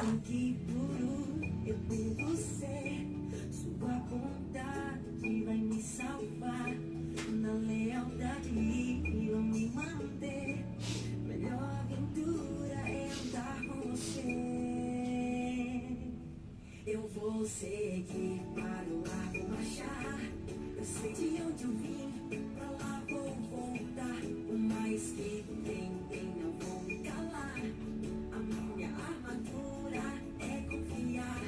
sangue puro, eu devo ser sua bondade que vai me salvar. Na lealdade vou me manter. Melhor aventura é andar com você. Eu vou seguir para o lado marchar. Eu sei de onde eu vim, pra lá vou voltar. O mais que tem, não vou me calar. A minha armadura é confiar.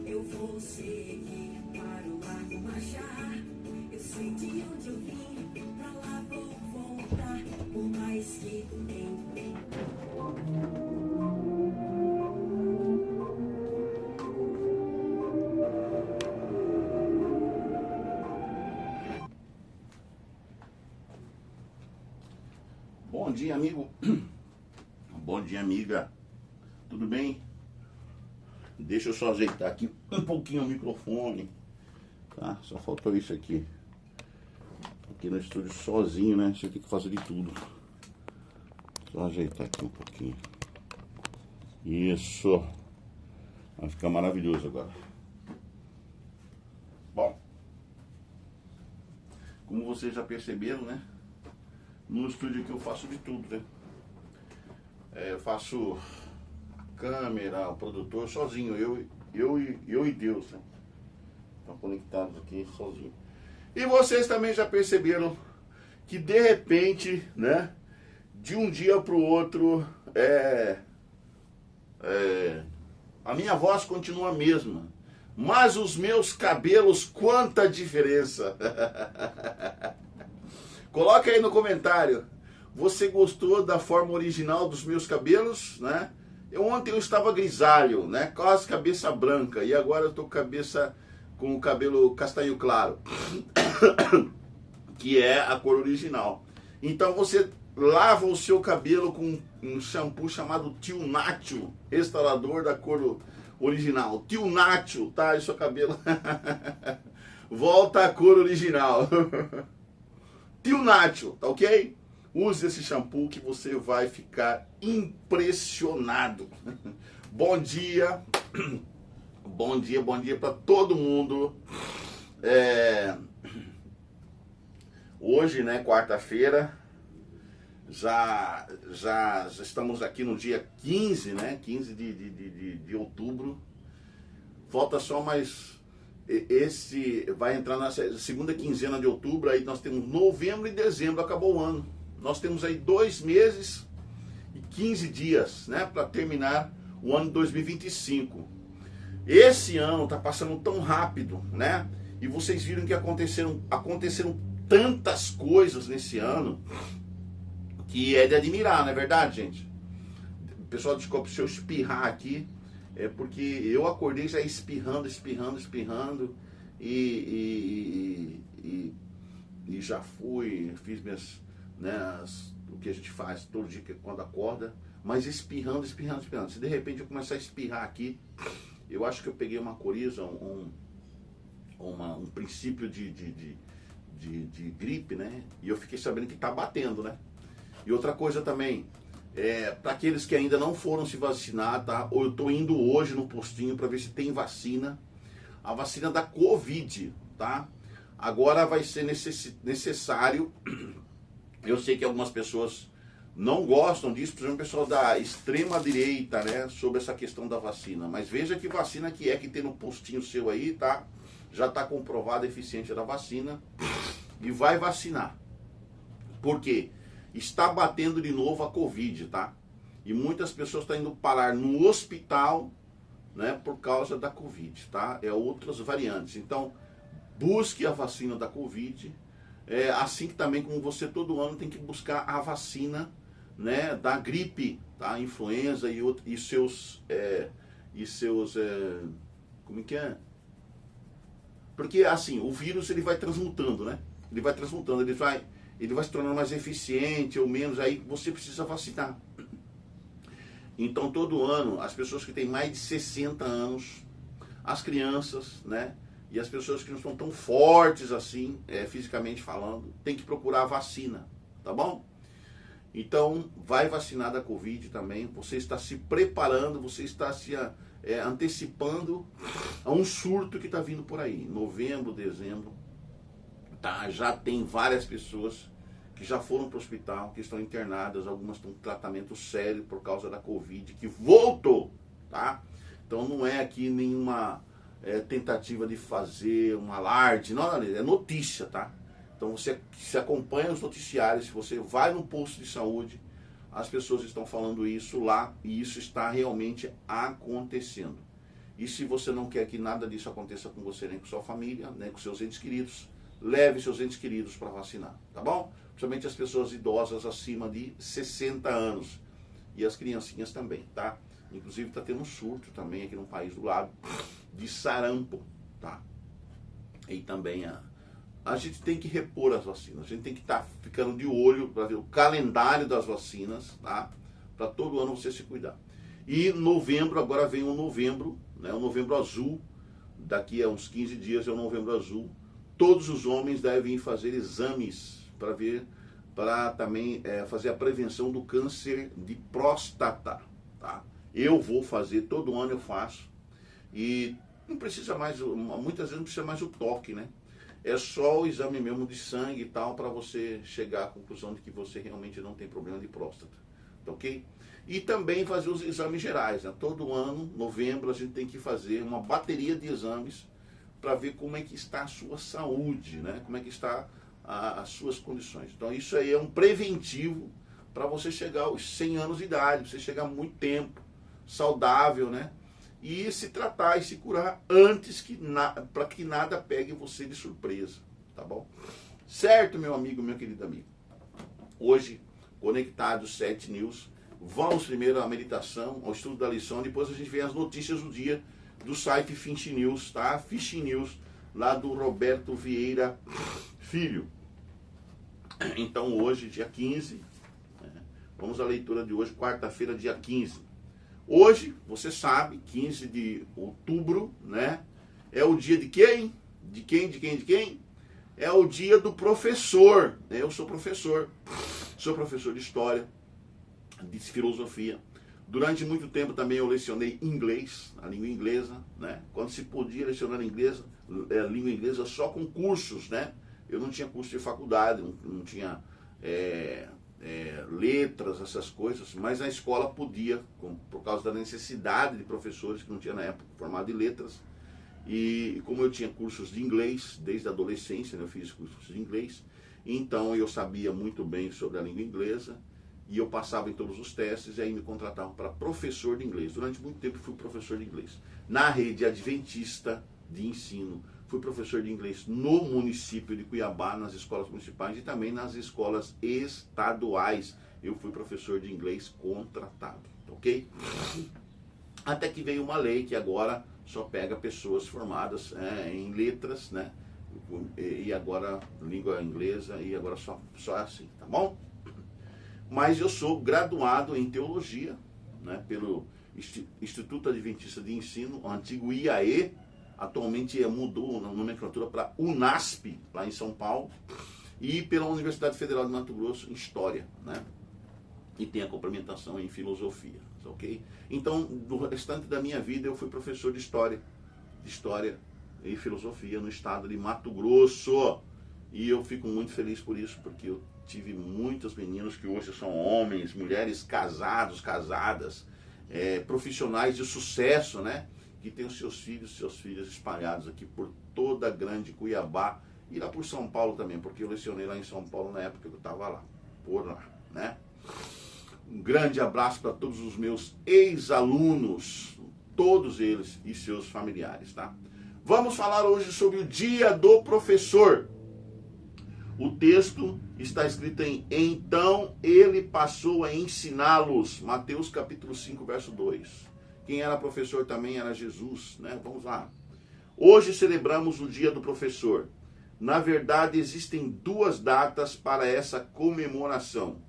Eu vou seguir para o lado marchar. Eu sei de onde eu vim, pra lá vou voltar. O mais que tem. Bom dia, amigo. Bom dia, amiga. Tudo bem? Deixa eu só ajeitar aqui um pouquinho o microfone, tá? Só faltou isso aqui. Aqui no estúdio sozinho, né? Você tem que fazer de tudo. Só ajeitar aqui um pouquinho. Isso. Vai ficar maravilhoso agora. Bom, como vocês já perceberam, né? No estúdio aqui eu faço de tudo, né? Eu faço a câmera, o produtor sozinho, eu e Deus, né? Estão conectados aqui sozinho. E vocês também já perceberam que de repente, né? De um dia para o outro, a minha voz continua a mesma, mas os meus cabelos, quanta diferença! Coloca aí no comentário, você gostou da forma original dos meus cabelos, né? Ontem eu estava grisalho, né? Quase cabeça branca, e agora eu tô com o cabelo castanho claro, que é a cor original. Então você lava o seu cabelo com um shampoo chamado Tio Nacho, restaurador da cor original. Tio Nacho, tá? E seu cabelo volta à cor original. Tio Nacho, tá ok? Use esse shampoo que você vai ficar impressionado. Bom dia. Bom dia para todo mundo. Hoje, né, quarta-feira, já estamos aqui no dia 15, né? 15 de outubro. Falta só mais... Esse vai entrar na segunda quinzena de outubro, aí nós temos novembro e dezembro, acabou o ano. Nós temos aí 2 meses e 15 dias, né, para terminar o ano de 2025. Esse ano tá passando tão rápido, né? E vocês viram que aconteceram tantas coisas nesse ano que é de admirar, não é verdade, gente? Pessoal, desculpa se eu espirrar aqui. É porque eu acordei já espirrando e já fiz minhas, né, o que a gente faz todo dia quando acorda, mas espirrando. Se de repente eu começar a espirrar aqui, eu acho que eu peguei uma coriza, um princípio de gripe, né? E eu fiquei sabendo que tá batendo, né? E outra coisa também, para aqueles que ainda não foram se vacinar, tá? Eu estou indo hoje no postinho para ver se tem vacina. A vacina da Covid, tá? Agora vai ser necessário. Eu sei que algumas pessoas não gostam disso, por exemplo, o pessoal da extrema direita, né? Sobre essa questão da vacina. Mas veja que vacina que tem no postinho seu aí, tá? Já está comprovada a eficiência da vacina. E vai vacinar. Por quê? Está batendo de novo a Covid, tá? E muitas pessoas estão indo parar no hospital, né, por causa da Covid, tá? Outras variantes. Então, busque a vacina da Covid, assim que também como você todo ano tem que buscar a vacina, né, da gripe, tá? Influenza e seus, como que é? Porque assim, o vírus ele vai transmutando, né? Ele vai se tornando mais eficiente ou menos, aí você precisa vacinar. Então, todo ano, as pessoas que têm mais de 60 anos, as crianças, né, e as pessoas que não estão tão fortes assim, fisicamente falando, tem que procurar a vacina, tá bom? Então, vai vacinar da Covid também, você está se preparando, você está antecipando a um surto que está vindo por aí. Novembro, dezembro, tá? Já tem várias pessoas que já foram para o hospital, que estão internadas, algumas estão em tratamento sério por causa da Covid, que voltou, tá? Então não é aqui nenhuma tentativa de fazer um alarde, não, é notícia, tá? Então você se acompanha os noticiários, se você vai no posto de saúde, as pessoas estão falando isso lá e isso está realmente acontecendo. E se você não quer que nada disso aconteça com você, nem com sua família, nem com seus entes queridos, leve seus entes queridos para vacinar, tá bom? Principalmente as pessoas idosas acima de 60 anos e as criancinhas também, tá? Inclusive está tendo um surto também aqui no país do lado de sarampo, tá? E também a gente tem que repor as vacinas, a gente tem que estar ficando de olho para ver o calendário das vacinas, tá? Para todo ano você se cuidar. E novembro, agora vem o novembro, né? O novembro azul, daqui a uns 15 dias é o novembro azul. Todos os homens devem fazer exames para ver, para também fazer a prevenção do câncer de próstata, tá? Eu vou fazer, todo ano eu faço, e não precisa mais, muitas vezes não precisa mais o toque, né? É só o exame mesmo de sangue e tal, para você chegar à conclusão de que você realmente não tem problema de próstata, tá ok? E também fazer os exames gerais, né? Todo ano, novembro, a gente tem que fazer uma bateria de exames para ver como é que está a sua saúde, né? Como é que está as suas condições. Então isso aí é um preventivo para você chegar aos 100 anos de idade, você chegar muito tempo, saudável, né? E se tratar e se curar antes para que nada pegue você de surpresa, tá bom? Certo, meu amigo, meu querido amigo? Hoje, conectados 7 News, vamos primeiro à meditação, ao estudo da lição, depois a gente vê as notícias do dia do site Fish News, tá? Fish News, lá do Roberto Vieira Filho. Então hoje, dia 15, vamos à leitura de hoje, quarta-feira, dia 15. Hoje, você sabe, 15 de outubro, né? É o dia de quem? De quem? É o dia do professor. Eu sou professor de história, de filosofia. Durante muito tempo também eu lecionei inglês, a língua inglesa, né? Quando se podia lecionar inglês, língua inglesa só com cursos, né? Eu não tinha curso de faculdade, não tinha letras, essas coisas, mas na escola podia, por causa da necessidade de professores que não tinha na época formado em letras. E como eu tinha cursos de inglês desde a adolescência, né, eu fiz cursos de inglês, então eu sabia muito bem sobre a língua inglesa e eu passava em todos os testes e aí me contratavam para professor de inglês. Durante muito tempo fui professor de inglês na rede adventista de ensino. Fui professor de inglês no município de Cuiabá, nas escolas municipais e também nas escolas estaduais. Eu fui professor de inglês contratado, ok? Até que veio uma lei que agora só pega pessoas formadas em letras, né? E agora língua inglesa e agora só assim, tá bom? Mas eu sou graduado em teologia, né? Pelo Instituto Adventista de Ensino, o antigo IAE. Atualmente mudou a nomenclatura para UNASP, lá em São Paulo, e pela Universidade Federal de Mato Grosso, em História, né? E tem a complementação em Filosofia, ok? Então, do restante da minha vida, eu fui professor de História e Filosofia no estado de Mato Grosso. E eu fico muito feliz por isso, porque eu tive muitos meninos que hoje são homens, mulheres casados, casadas, profissionais de sucesso, né? Que tem os seus filhos, suas filhas espalhados aqui por toda a grande Cuiabá e lá por São Paulo também, porque eu lecionei lá em São Paulo na época que eu estava lá, por lá, né? Um grande abraço para todos os meus ex-alunos, todos eles e seus familiares, tá? Vamos falar hoje sobre o Dia do Professor. O texto está escrito em então ele passou a ensiná-los, Mateus capítulo 5, verso 2. Quem era professor também era Jesus, né? Vamos lá. Hoje celebramos o Dia do Professor. Na verdade, existem 2 datas para essa comemoração.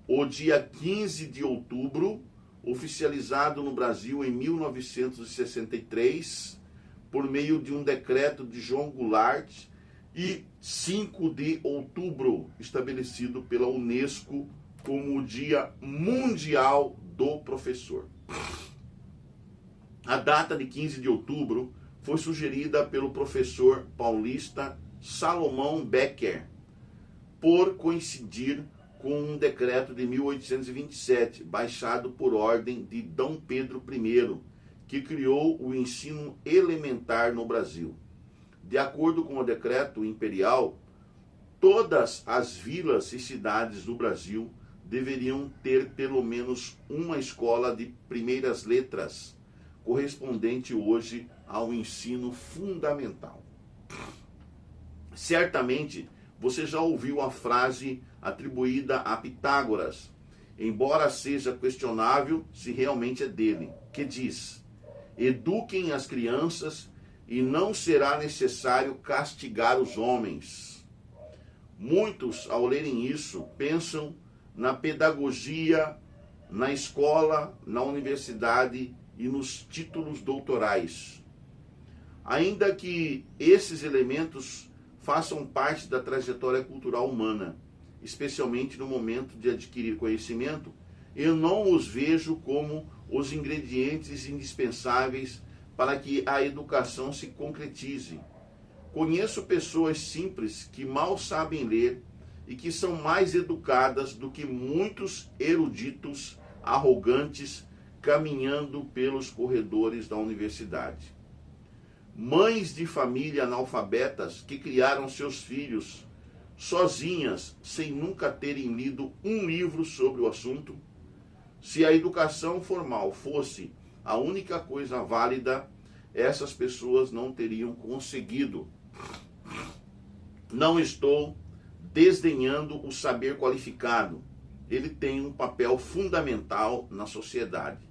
O dia 15 de outubro, oficializado no Brasil em 1963, por meio de um decreto de João Goulart, e 5 de outubro, estabelecido pela Unesco como o Dia Mundial do Professor. A data de 15 de outubro foi sugerida pelo professor paulista Salomão Becker, por coincidir com um decreto de 1827, baixado por ordem de Dom Pedro I, que criou o ensino elementar no Brasil. De acordo com o decreto imperial, todas as vilas e cidades do Brasil deveriam ter pelo menos uma escola de primeiras letras, correspondente hoje ao ensino fundamental. Certamente você já ouviu a frase atribuída a Pitágoras, embora seja questionável se realmente é dele, que diz: eduquem as crianças e não será necessário castigar os homens. Muitos, ao lerem isso, pensam na pedagogia, na escola, na universidade e nos títulos doutorais. Ainda que esses elementos façam parte da trajetória cultural humana, especialmente no momento de adquirir conhecimento, eu não os vejo como os ingredientes indispensáveis para que a educação se concretize. Conheço pessoas simples que mal sabem ler e que são mais educadas do que muitos eruditos arrogantes caminhando pelos corredores da universidade. Mães de família analfabetas que criaram seus filhos sozinhas, sem nunca terem lido um livro sobre o assunto. Se a educação formal fosse a única coisa válida, essas pessoas não teriam conseguido. Não estou desdenhando o saber qualificado. Ele tem um papel fundamental na sociedade.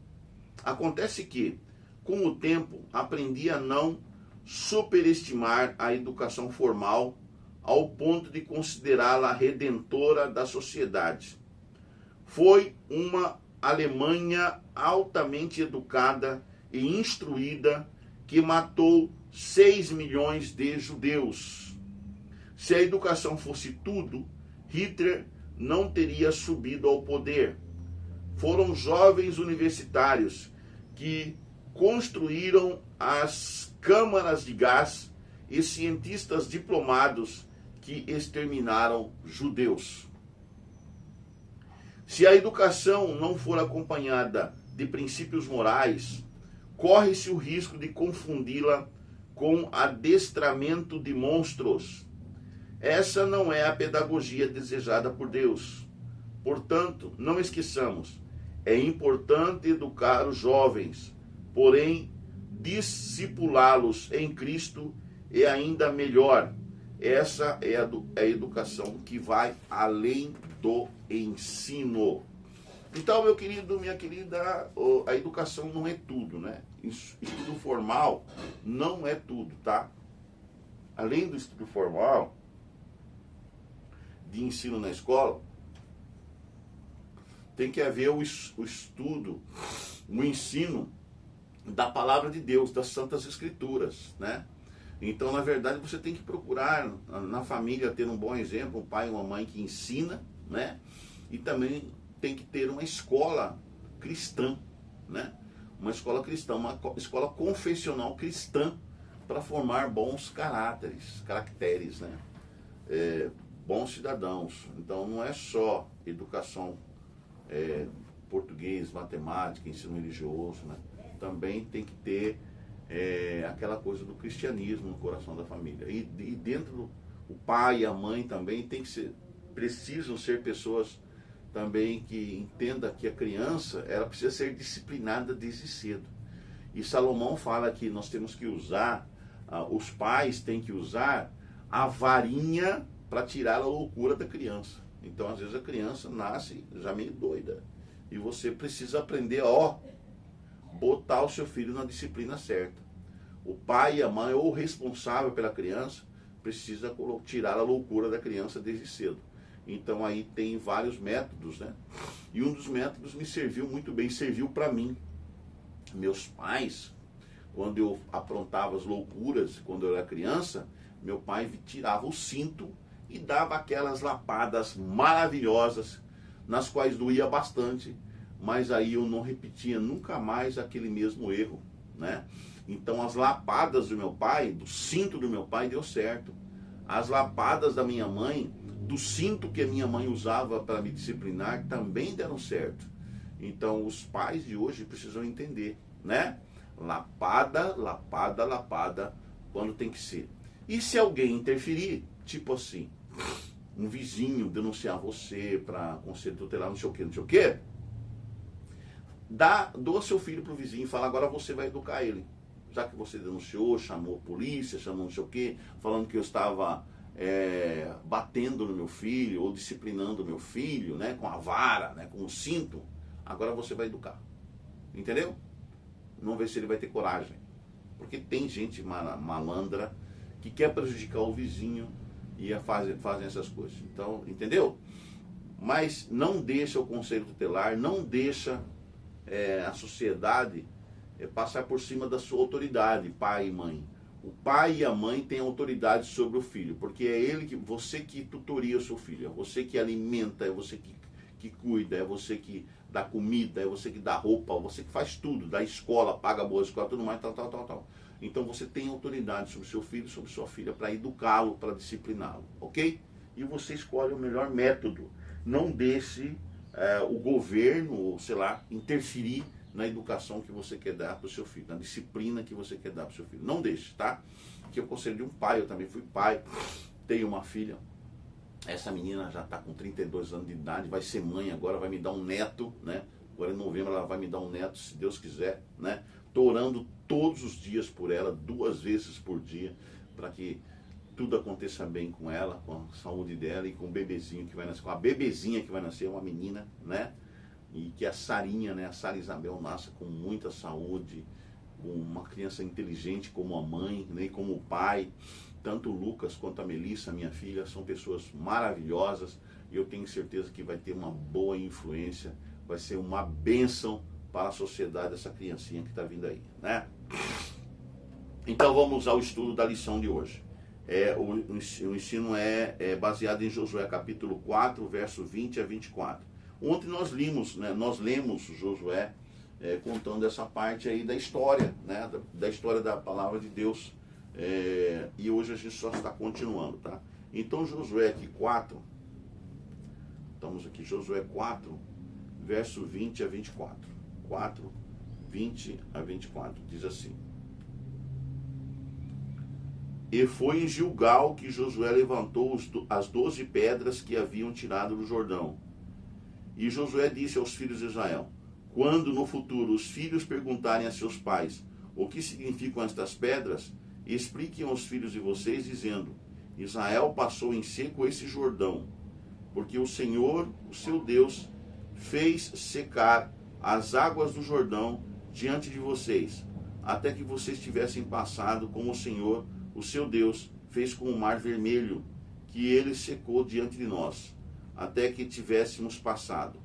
Acontece que, com o tempo, aprendi a não superestimar a educação formal ao ponto de considerá-la redentora da sociedade. Foi uma Alemanha altamente educada e instruída que matou 6 milhões de judeus. Se a educação fosse tudo, Hitler não teria subido ao poder. Foram jovens universitários que construíram as câmaras de gás e cientistas diplomados que exterminaram judeus. Se a educação não for acompanhada de princípios morais, corre-se o risco de confundi-la com adestramento de monstros. Essa não é a pedagogia desejada por Deus. Portanto, não esqueçamos, é importante educar os jovens, porém, discipulá-los em Cristo é ainda melhor. Essa é a educação que vai além do ensino. Então, meu querido, minha querida, a educação não é tudo, né? Estudo formal não é tudo, tá? Além do estudo formal, de ensino na escola, tem que haver o estudo, o ensino da palavra de Deus, das Santas Escrituras, né? Então, na verdade, você tem que procurar na família ter um bom exemplo, um pai e uma mãe que ensina, né? E também tem que ter uma escola cristã, né? Uma escola cristã, uma escola confessional cristã para formar bons caracteres, né? Bons cidadãos. Então, não é só educação português, matemática, ensino religioso, né? Também tem que ter aquela coisa do cristianismo no coração da família. E dentro o pai e a mãe também precisam ser pessoas também que entendam que a criança ela precisa ser disciplinada desde cedo. E Salomão fala que nós temos que usar, os pais têm que usar a varinha para tirar a loucura da criança. Então, às vezes, a criança nasce já meio doida. E você precisa aprender a botar o seu filho na disciplina certa. O pai e a mãe, ou o responsável pela criança, precisa tirar a loucura da criança desde cedo. Então aí tem vários métodos, né? E um dos métodos me serviu muito bem, serviu para mim. Meus pais, quando eu aprontava as loucuras, quando eu era criança, meu pai tirava o cinto e dava aquelas lapadas maravilhosas, nas quais doía bastante, mas aí eu não repetia nunca mais aquele mesmo erro, né? Então as lapadas do meu pai, do cinto do meu pai, deu certo. As lapadas da minha mãe, do cinto que a minha mãe usava para me disciplinar, também deram certo. Então os pais de hoje precisam entender, né? Lapada, lapada, lapada, quando tem que ser. E se alguém interferir, tipo assim, um vizinho denunciar você para conselho tutelar, não sei o quê, doa seu filho pro vizinho e fala, agora você vai educar ele. Já que você denunciou, chamou a polícia, chamou não sei o quê, falando que eu estava batendo no meu filho, ou disciplinando o meu filho, né, com a vara, né, com o cinto, agora você vai educar. Entendeu? Vamos ver se ele vai ter coragem. Porque tem gente malandra que quer prejudicar o vizinho e fazem essas coisas. Então, entendeu? Mas não deixa o conselho tutelar, não deixa a sociedade passar por cima da sua autoridade, pai e mãe. O pai e a mãe têm autoridade sobre o filho, porque é você que tutoria o seu filho, é você que alimenta, é você que cuida, é você que dá comida, é você que dá roupa, é você que faz tudo, dá escola, paga boa escola, tudo mais, tal. Então você tem autoridade sobre o seu filho, sobre sua filha, para educá-lo, para discipliná-lo, ok? E você escolhe o melhor método. Não deixe o governo, ou sei lá, interferir na educação que você quer dar para o seu filho, na disciplina que você quer dar para o seu filho. Não deixe, tá? Que eu conselho de um pai, eu também fui pai, tenho uma filha. Essa menina já está com 32 anos de idade, vai ser mãe agora, vai me dar um neto, né? Agora em novembro ela vai me dar um neto, se Deus quiser, né? Estou orando todos os dias por ela, 2 vezes por dia, para que tudo aconteça bem com ela, com a saúde dela e com o bebezinho que vai nascer, com a bebezinha que vai nascer, uma menina, né? E que a Sarinha, né? A Sara Isabel nasça com muita saúde, com uma criança inteligente como a mãe, né? E como o pai. Tanto o Lucas quanto a Melissa, minha filha, são pessoas maravilhosas e eu tenho certeza que vai ter uma boa influência, vai ser uma bênção para a sociedade essa criancinha que está vindo aí, né? Então vamos ao estudo da lição de hoje. O ensino é baseado em Josué capítulo 4, verso 20 a 24. Ontem nós lemos Josué contando essa parte aí da história, né? Da história da palavra de Deus. E hoje a gente só está continuando, tá? Então Josué aqui 4, estamos aqui, Josué 4, verso 20 a 24. 4, 20 a 24, diz assim: E foi em Gilgal que Josué levantou as 12 pedras que haviam tirado do Jordão. E Josué disse aos filhos de Israel: Quando no futuro os filhos perguntarem a seus pais o que significam estas pedras, expliquem aos filhos de vocês, dizendo: Israel passou em seco esse Jordão, porque o Senhor, o seu Deus, fez secar as águas do Jordão diante de vocês, até que vocês tivessem passado, como o Senhor, o seu Deus, fez com o mar vermelho, que ele secou diante de nós, até que tivéssemos passado,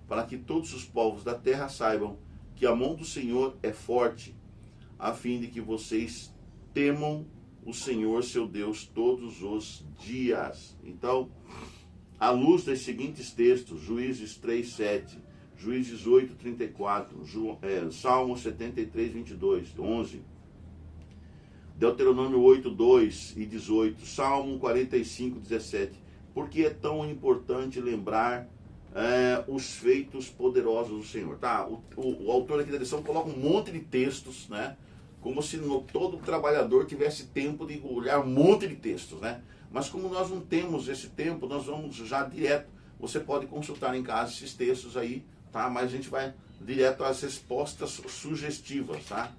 para que todos os povos da terra saibam que a mão do Senhor é forte, a fim de que vocês temam o Senhor, seu Deus, todos os dias. Então, à luz dos seguintes textos, Juízes 3, 7, Juízes 8, 34, Salmo 73, 22, 11, Deuteronômio 8, 2 e 18, Salmo 45, 17. Porque é tão importante lembrar os feitos poderosos do Senhor. Tá? O autor aqui da lição coloca um monte de textos, né? Como se todo trabalhador tivesse tempo de olhar um monte de textos, né? Mas como nós não temos esse tempo, nós vamos já direto. Você pode consultar em casa esses textos aí, tá? Mas a gente vai direto às respostas sugestivas, tá?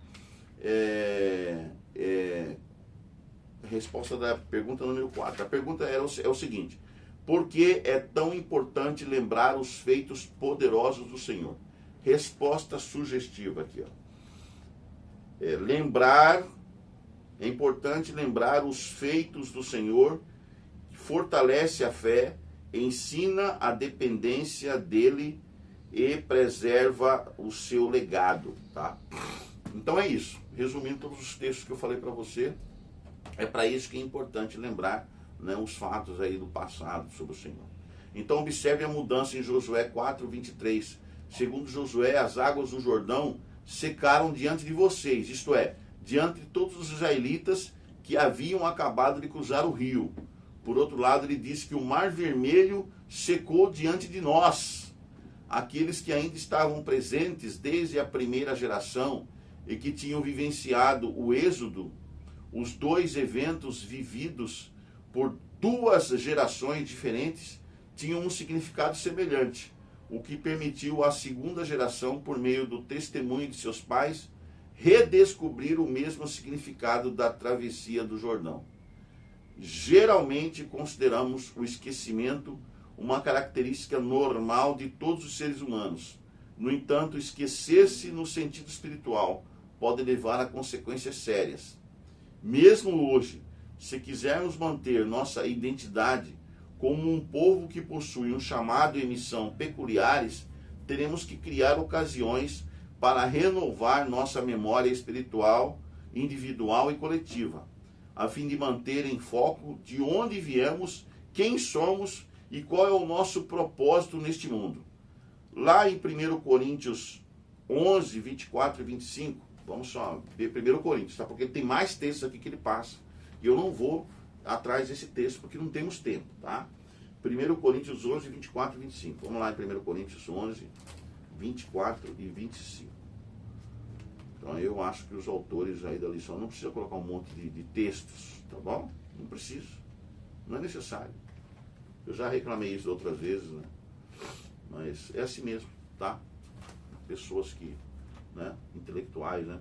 Resposta da pergunta número 4. A pergunta é o seguinte: por que é tão importante lembrar os feitos poderosos do Senhor? Resposta sugestiva aqui, ó. É importante lembrar os feitos do Senhor, fortalece a fé, ensina a dependência dele e preserva o seu legado, tá? Então é isso. Resumindo todos os textos que eu falei para você, é para isso que é importante lembrar, né, os fatos aí do passado sobre o Senhor. Então observe a mudança em Josué 4, 23. Segundo Josué, as águas do Jordão secaram diante de vocês, isto é, diante de todos os israelitas que haviam acabado de cruzar o rio. Por outro lado, ele diz que o Mar Vermelho secou diante de nós. Aqueles que ainda estavam presentes desde a primeira geração e que tinham vivenciado o Êxodo, os dois eventos vividos por duas gerações diferentes, tinham um significado semelhante, o que permitiu à segunda geração, por meio do testemunho de seus pais, redescobrir o mesmo significado da travessia do Jordão. Geralmente consideramos o esquecimento uma característica normal de todos os seres humanos. No entanto, esquecer-se no sentido espiritual pode levar a consequências sérias. Mesmo hoje, se quisermos manter nossa identidade como um povo que possui um chamado e missão peculiares, teremos que criar ocasiões para renovar nossa memória espiritual, individual e coletiva, a fim de manter em foco de onde viemos, quem somos e qual é o nosso propósito neste mundo. Lá em 1 Coríntios 11, 24 e 25, vamos só ver 1 Coríntios, tá? Porque tem mais textos aqui que ele passa. E eu não vou atrás desse texto porque não temos tempo, tá? 1 Coríntios 11, 24 e 25. Vamos lá em 1 Coríntios 11, 24 e 25. Então eu acho que os autores aí da lição não precisam colocar um monte de textos, tá bom? Não preciso. Não é necessário. Eu já reclamei isso outras vezes, né? Mas é assim mesmo, tá? Pessoas que, né, intelectuais, né?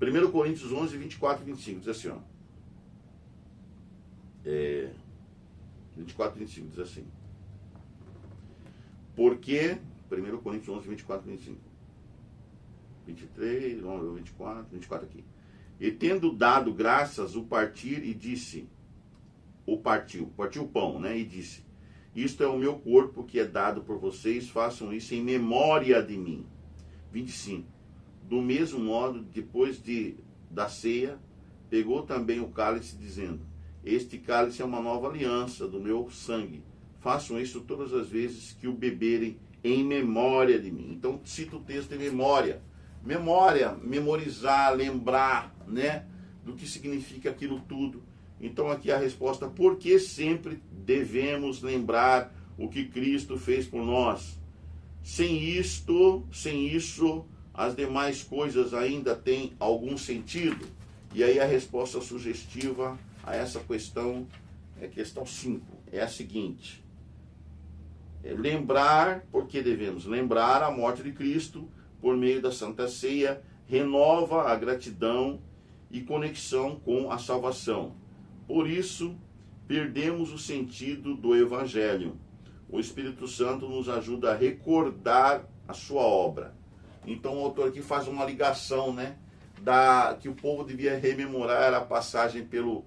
1 Coríntios 11, 24 e 25, diz assim, ó. 24 e 25, diz assim. Porque, 1 Coríntios 11, 24 e 25. 23, 24 aqui. E tendo dado graças, o partir e disse, partiu o pão, né? E disse, isto é o meu corpo que é dado por vocês, façam isso em memória de mim. 25. Do mesmo modo, depois da ceia, pegou também o cálice, dizendo, este cálice é uma nova aliança do meu sangue. Façam isso todas as vezes que o beberem em memória de mim. Então, cita o texto em memória. Memória, memorizar, lembrar, né, do que significa aquilo tudo. Então aqui a resposta, por que sempre devemos lembrar o que Cristo fez por nós? Sem isso, as demais coisas ainda têm algum sentido? E aí a resposta sugestiva a essa questão é questão 5, é a seguinte. Lembrar, porque devemos lembrar a morte de Cristo por meio da Santa Ceia, renova a gratidão e conexão com a salvação. Por isso, perdemos o sentido do Evangelho. O Espírito Santo nos ajuda a recordar a sua obra. Então o autor aqui faz uma ligação, né, que o povo devia rememorar a passagem pelo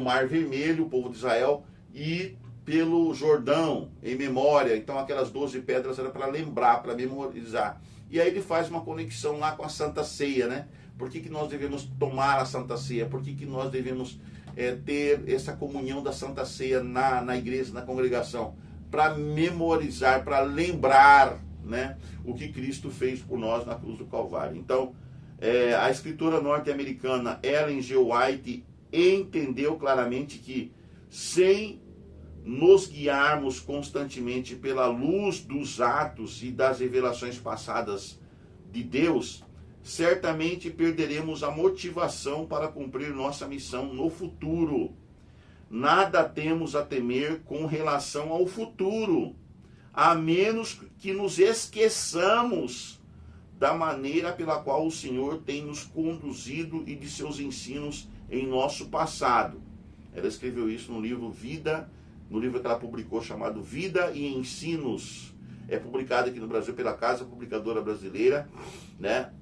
Mar Vermelho, o povo de Israel, e pelo Jordão, em memória. Então aquelas 12 pedras eram para lembrar, para memorizar. E aí ele faz uma conexão lá com a Santa Ceia, né? Por que nós devemos tomar a Santa Ceia? Por que nós devemos ter essa comunhão da Santa Ceia na igreja, na congregação? Para memorizar, para lembrar, né, o que Cristo fez por nós na cruz do Calvário. Então, a escritora norte-americana Ellen G. White entendeu claramente que, sem nos guiarmos constantemente pela luz dos atos e das revelações passadas de Deus, certamente perderemos a motivação para cumprir nossa missão no futuro. Nada temos a temer com relação ao futuro, a menos que nos esqueçamos da maneira pela qual o Senhor tem nos conduzido e de seus ensinos em nosso passado. Ela escreveu isso no livro no livro que ela publicou chamado Vida e Ensinos. É publicado aqui no Brasil pela Casa Publicadora Brasileira, né?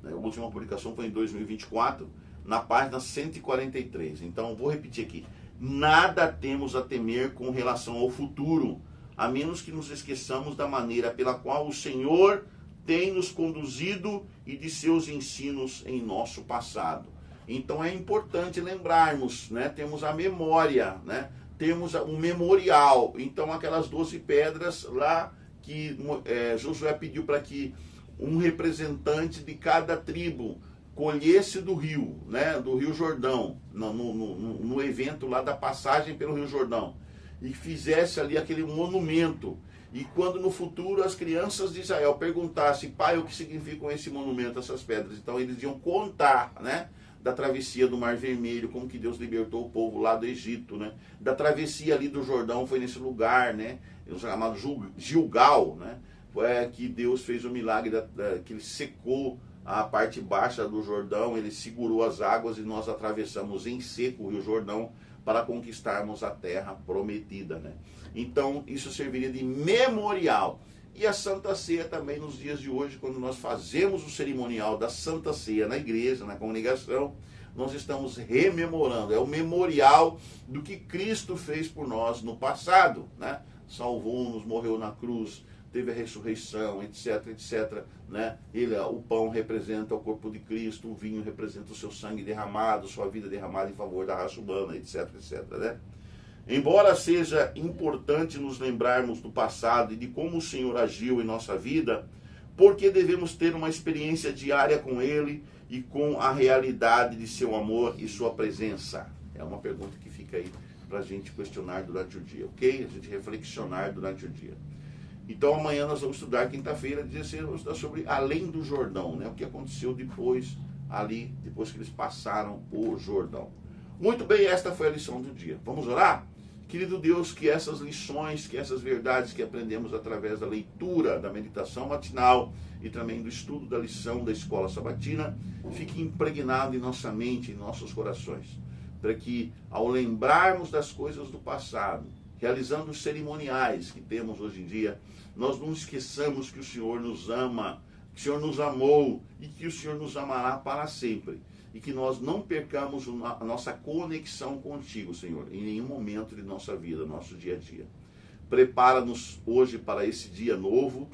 A última publicação foi em 2024, na página 143. Então, vou repetir aqui. Nada temos a temer com relação ao futuro, a menos que nos esqueçamos da maneira pela qual o Senhor tem nos conduzido e de seus ensinos em nosso passado. Então é importante lembrarmos, né? Temos a memória, né? Temos um memorial. Então aquelas 12 pedras lá que Josué pediu para que um representante de cada tribo colhesse do rio, né, do Rio Jordão, no evento lá da passagem pelo Rio Jordão, e fizesse ali aquele monumento. E quando no futuro as crianças de Israel perguntassem, pai, o que significam esse monumento, essas pedras? Então eles iam contar, né, da travessia do Mar Vermelho, como que Deus libertou o povo lá do Egito, né, da travessia ali do Jordão, foi nesse lugar, né, chamado Gilgal, né, que Deus fez o milagre que ele secou a parte baixa do Jordão, ele segurou as águas e nós atravessamos em seco o Rio Jordão para conquistarmos a terra prometida, né? Então, isso serviria de memorial. E a Santa Ceia também nos dias de hoje, quando nós fazemos o cerimonial da Santa Ceia na igreja, na congregação, nós estamos rememorando, é o memorial do que Cristo fez por nós no passado, né? Salvou-nos, morreu na cruz, teve a ressurreição, etc, etc, né? O pão representa o corpo de Cristo, o vinho representa o seu sangue derramado, sua vida derramada em favor da raça humana, etc, etc, né? Embora seja importante nos lembrarmos do passado e de como o Senhor agiu em nossa vida, porque devemos ter uma experiência diária com Ele e com a realidade de seu amor e sua presença? É uma pergunta que fica aí para a gente questionar durante o dia, ok? A gente reflexionar durante o dia. Então amanhã nós vamos estudar, quinta-feira, vamos estudar sobre além do Jordão, né? O que aconteceu depois que eles passaram o Jordão. Muito bem, esta foi a lição do dia. Vamos orar? Querido Deus, que essas lições, que essas verdades que aprendemos através da leitura, da meditação matinal e também do estudo da lição da escola sabatina, fiquem impregnadas em nossa mente, em nossos corações, para que ao lembrarmos das coisas do passado, realizando os cerimoniais que temos hoje em dia, nós não esqueçamos que o Senhor nos ama, que o Senhor nos amou e que o Senhor nos amará para sempre. E que nós não percamos a nossa conexão contigo, Senhor, em nenhum momento de nossa vida, nosso dia a dia. Prepara-nos hoje para esse dia novo,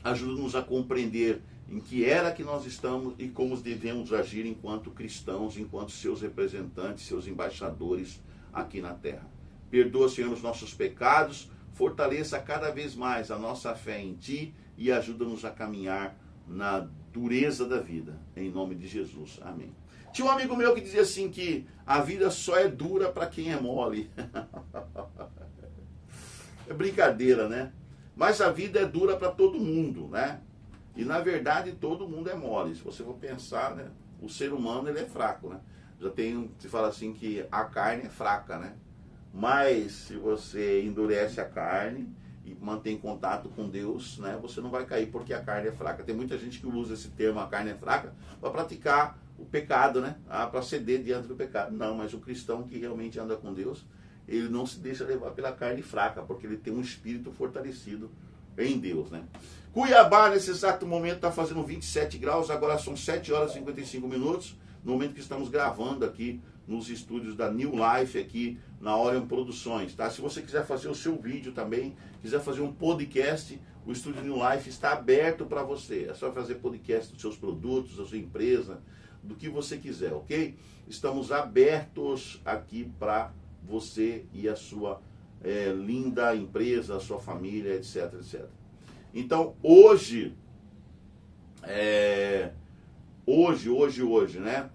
ajuda-nos a compreender em que era que nós estamos e como devemos agir enquanto cristãos, enquanto seus representantes, seus embaixadores aqui na terra. Perdoa, Senhor, os nossos pecados, fortaleça cada vez mais a nossa fé em Ti e ajuda-nos a caminhar na dureza da vida, em nome de Jesus, amém. Tinha um amigo meu que dizia assim que a vida só é dura para quem é mole. É brincadeira, né? Mas a vida é dura para todo mundo, né? E na verdade todo mundo é mole. Se você for pensar, né? O ser humano ele é fraco, né? Se fala assim que a carne é fraca, né? Mas se você endurece a carne e mantém contato com Deus, né, você não vai cair porque a carne é fraca. Tem muita gente que usa esse termo, a carne é fraca, para praticar o pecado, né? Para ceder diante do pecado. Não, mas o cristão que realmente anda com Deus, ele não se deixa levar pela carne fraca, porque ele tem um espírito fortalecido em Deus, né? Cuiabá, nesse exato momento, está fazendo 27 graus, agora são 7 horas e 55 minutos, no momento que estamos gravando aqui nos estúdios da New Life, aqui na Orion Produções, tá? Se você quiser fazer o seu vídeo também, quiser fazer um podcast, o estúdio New Life está aberto para você. É só fazer podcast dos seus produtos, da sua empresa, do que você quiser, ok? Estamos abertos aqui para você e a sua linda empresa, a sua família, etc, etc. Então, hoje, né?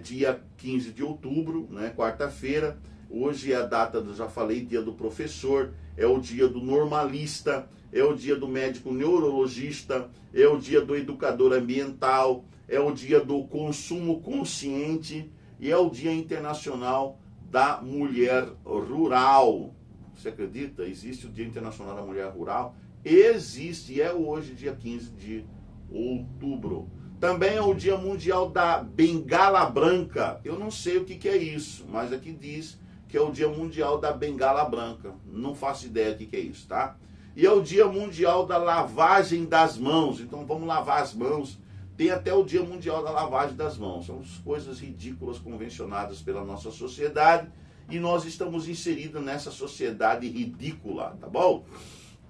Dia 15 de outubro, né, quarta-feira. Hoje é a data, já falei, dia do professor, é o dia do normalista, é o dia do médico neurologista, é o dia do educador ambiental, é o dia do consumo consciente e é o dia internacional da mulher rural. Você acredita? Existe o Dia Internacional da Mulher Rural? Existe, é hoje, dia 15 de outubro. Também é o Dia Mundial da Bengala Branca. Eu não sei o que é isso, mas aqui diz que é o Dia Mundial da Bengala Branca. Não faço ideia do que é isso, tá? E é o Dia Mundial da Lavagem das Mãos. Então vamos lavar as mãos. Tem até o Dia Mundial da Lavagem das Mãos. São coisas ridículas convencionadas pela nossa sociedade e nós estamos inseridos nessa sociedade ridícula, tá bom?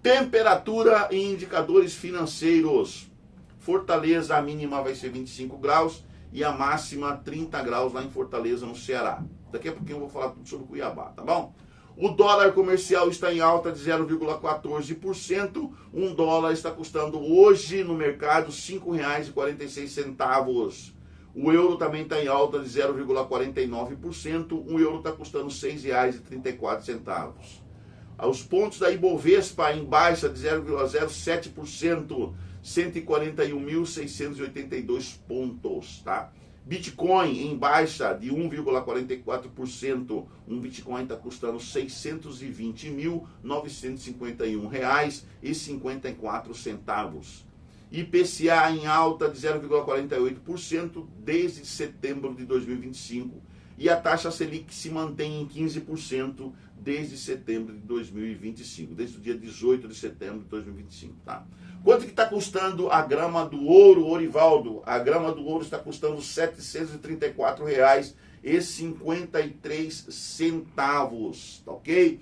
Temperatura e indicadores financeiros. Fortaleza, a mínima vai ser 25 graus e a máxima 30 graus lá em Fortaleza, no Ceará. Daqui a pouquinho eu vou falar tudo sobre Cuiabá, tá bom? O dólar comercial está em alta de 0,14%. Um dólar está custando hoje no mercado R$ 5,46. O euro também está em alta de 0,49%. Um euro está custando R$ 6,34. Os pontos da Ibovespa em baixa de 0,07%, 141.682 pontos, tá? Bitcoin em baixa de 1,44%. Um Bitcoin está custando R$ 620.951,54. IPCA em alta de 0,48% desde setembro de 2025. E a taxa Selic se mantém em 15% desde setembro de 2025, desde o dia 18 de setembro de 2025, tá? Quanto que está custando a grama do ouro, Orivaldo? A grama do ouro está custando R$ 734,53, tá ok?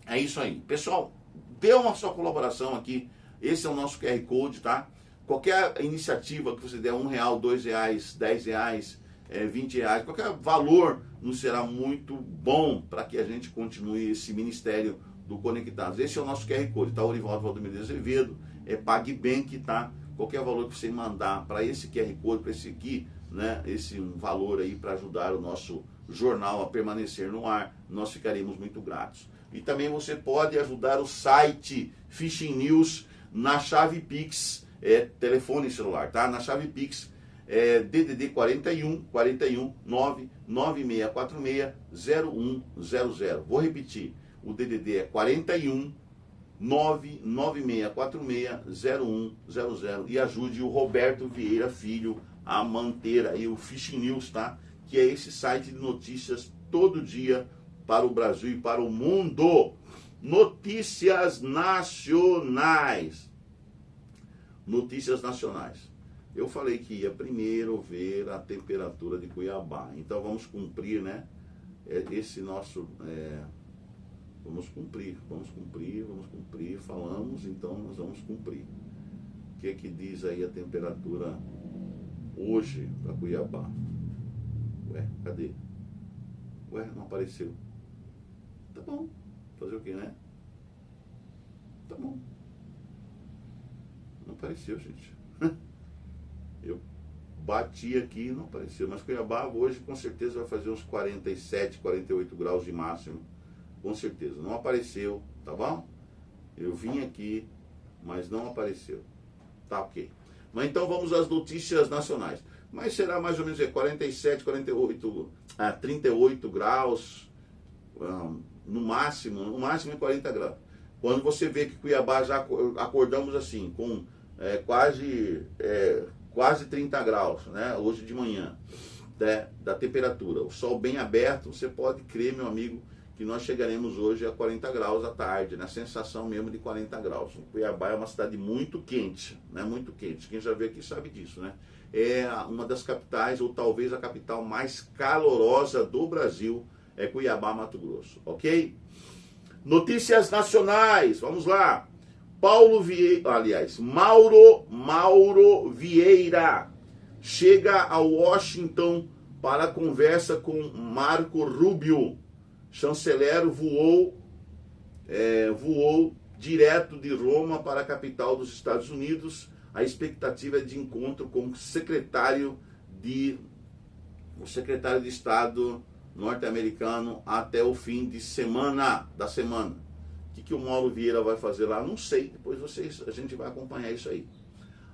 É isso aí. Pessoal, dê uma sua colaboração aqui. Esse é o nosso QR Code, tá? Qualquer iniciativa que você der, R$1, R$2, R$10, R$20, qualquer valor nos será muito bom para que a gente continue esse ministério do Conectados. Esse é o nosso QR Code, tá? Orivaldo Valdomiro de Azevedo, PagBank, tá? Qualquer valor que você mandar para esse QR Code, para esse aqui, né? Esse um valor aí para ajudar o nosso jornal a permanecer no ar, nós ficaremos muito gratos. E também você pode ajudar o site Fishing News na chave Pix, telefone celular, tá? Na chave Pix, DDD 41 99646 0100. Vou repetir, o DDD é 41 99646 0100 e ajude o Roberto Vieira Filho a manter aí o Fishing News, tá? Que é esse site de notícias todo dia para o Brasil e para o mundo. Notícias nacionais. Notícias nacionais. Eu falei que ia primeiro ver a temperatura de Cuiabá. Então vamos cumprir, né? Esse nosso... vamos cumprir. Falamos, então nós vamos cumprir. O que diz aí a temperatura hoje para Cuiabá? Ué, cadê? Ué, não apareceu. Tá bom. Fazer o quê, né? Tá bom. Não apareceu, gente. Eu bati aqui e não apareceu. Mas Cuiabá hoje com certeza vai fazer uns 47, 48 graus de máximo. Com certeza. Não apareceu, tá bom? Eu vim aqui, mas não apareceu. Tá ok. Mas então vamos às notícias nacionais. Mas será mais ou menos 47, 48, 38 graus, no máximo é 40 graus. Quando você vê que Cuiabá já acordamos assim, com quase 30 graus, né? Hoje de manhã, da temperatura. O sol bem aberto, você pode crer, meu amigo, que nós chegaremos hoje a 40 graus à tarde, na sensação mesmo de 40 graus. Cuiabá é uma cidade muito quente, né? Muito quente. Quem já veio aqui sabe disso, né? É uma das capitais, ou talvez a capital mais calorosa do Brasil, é Cuiabá, Mato Grosso, ok? Notícias nacionais, vamos lá. Mauro Vieira chega a Washington para conversa com Marco Rubio. Chanceler voou direto de Roma para a capital dos Estados Unidos. A expectativa é de encontro com o secretário de Estado norte-americano até o fim da semana. O que o Mauro Vieira vai fazer lá? Não sei. Depois a gente vai acompanhar isso aí.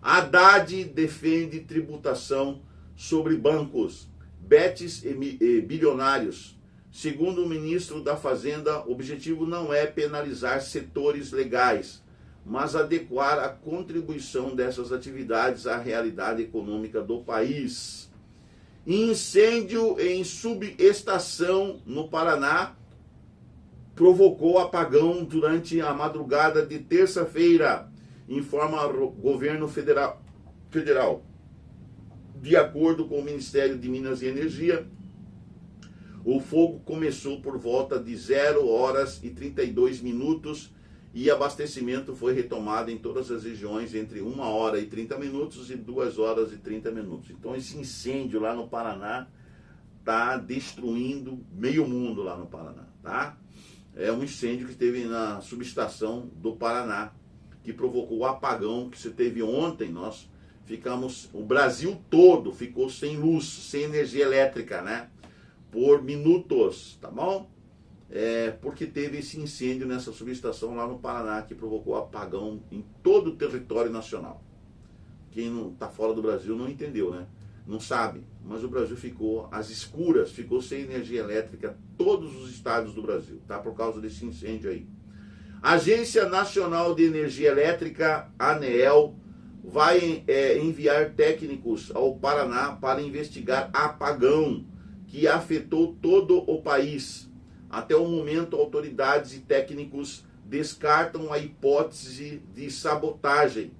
Haddad defende tributação sobre bancos, bets e bilionários. Segundo o ministro da Fazenda, o objetivo não é penalizar setores legais, mas adequar a contribuição dessas atividades à realidade econômica do país. Incêndio em subestação no Paraná provocou apagão durante a madrugada de terça-feira, informa o governo federal. De acordo com o Ministério de Minas e Energia, o fogo começou por volta de 0h32 e abastecimento foi retomado em todas as regiões entre 1h30 e 2h30. Então esse incêndio lá no Paraná está destruindo meio mundo lá no Paraná, tá? é um incêndio que teve na subestação do Paraná, que provocou o apagão que se teve ontem. Nós ficamos, o Brasil todo ficou sem luz, sem energia elétrica, né? Por minutos, tá bom? Porque teve esse incêndio nessa subestação lá no Paraná, que provocou apagão em todo o território nacional. Quem não está fora do Brasil não entendeu, né? Não sabe, mas o Brasil ficou às escuras, ficou sem energia elétrica, todos os estados do Brasil, tá? Por causa desse incêndio aí. A Agência Nacional de Energia Elétrica, ANEEL, vai enviar técnicos ao Paraná para investigar apagão que afetou todo o país. Até o momento, autoridades e técnicos descartam a hipótese de sabotagem.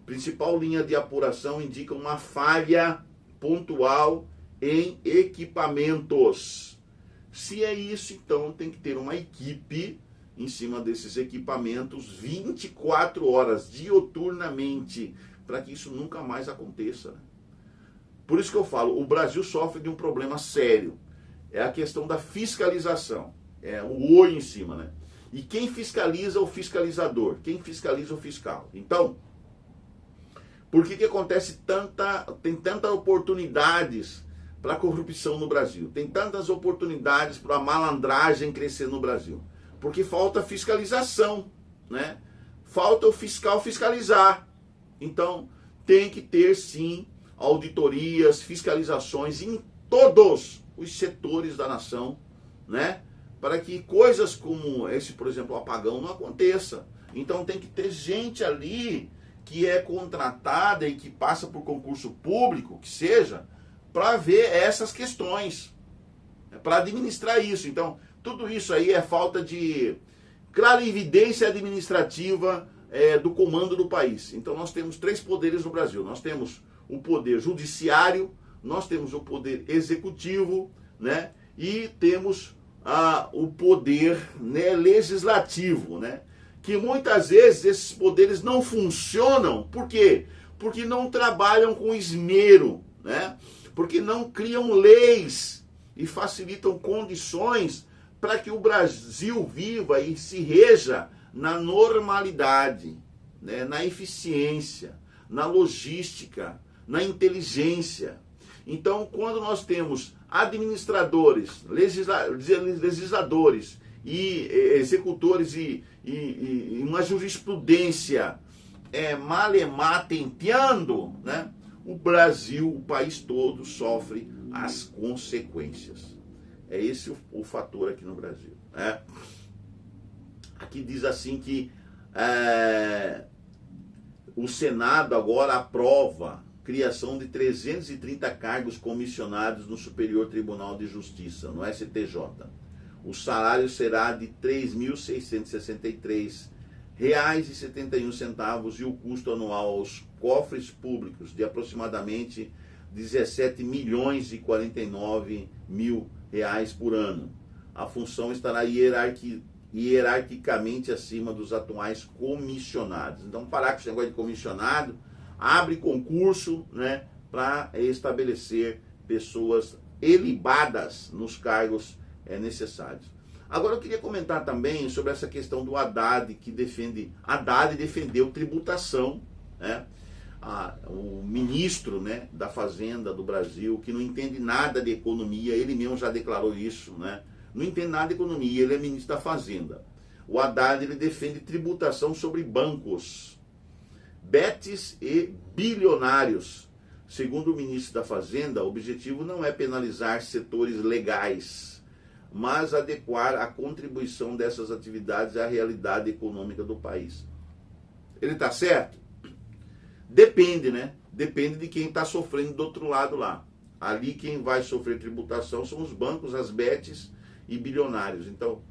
Principal linha de apuração indica uma falha pontual em equipamentos. Se é isso, então tem que ter uma equipe em cima desses equipamentos 24 horas, dioturnamente, para que isso nunca mais aconteça, né? Por isso que eu falo, o Brasil sofre de um problema sério. É a questão da fiscalização. É o olho em cima, né? E quem fiscaliza o fiscalizador? Quem fiscaliza o fiscal? Então, por que acontece tem tantas oportunidades para a corrupção no Brasil? Tem tantas oportunidades para a malandragem crescer no Brasil? Porque falta fiscalização, né? Falta o fiscal fiscalizar. Então, tem que ter, sim, auditorias, fiscalizações em todos os setores da nação, né? Para que coisas como esse, por exemplo, o apagão não aconteça. Então, tem que ter gente ali que é contratada e que passa por concurso público, que seja, para ver essas questões, para administrar isso. Então, tudo isso aí é falta de clarividência administrativa do comando do país. Então, nós temos 3 poderes no Brasil. Nós temos o poder judiciário, nós temos o poder executivo, né? E temos o poder, né, legislativo, né? Que muitas vezes esses poderes não funcionam. Por quê? Porque não trabalham com esmero, né? Porque não criam leis e facilitam condições para que o Brasil viva e se reja na normalidade, né? Na eficiência, na logística, na inteligência. Então, quando nós temos administradores, legisladores e executores e uma jurisprudência malemar tenteando, né? O Brasil, o país todo, sofre as consequências. É esse o fator aqui no Brasil, né? Aqui diz assim que o Senado agora aprova criação de 330 cargos comissionados no Superior Tribunal de Justiça, no STJ. O salário será de R$ 3.663,71 e o custo anual aos cofres públicos de aproximadamente R$ 17.049.000 por ano. A função estará hierarquicamente acima dos atuais comissionados. Então, parar com esse negócio de comissionado, abre concurso, né, para estabelecer pessoas elibadas nos cargos necessários. Agora eu queria comentar também sobre essa questão do Haddad, Haddad defendeu tributação, né? O ministro, né, da Fazenda do Brasil, que não entende nada de economia, ele mesmo já declarou isso, né? Não entende nada de economia, ele é ministro da Fazenda. O Haddad, ele defende tributação sobre bancos, betes e bilionários. Segundo o ministro da Fazenda, o objetivo não é penalizar setores legais, mas adequar a contribuição dessas atividades à realidade econômica do país. Ele está certo? Depende, né? Depende de quem está sofrendo do outro lado lá. Ali quem vai sofrer tributação são os bancos, as betes e bilionários. Então,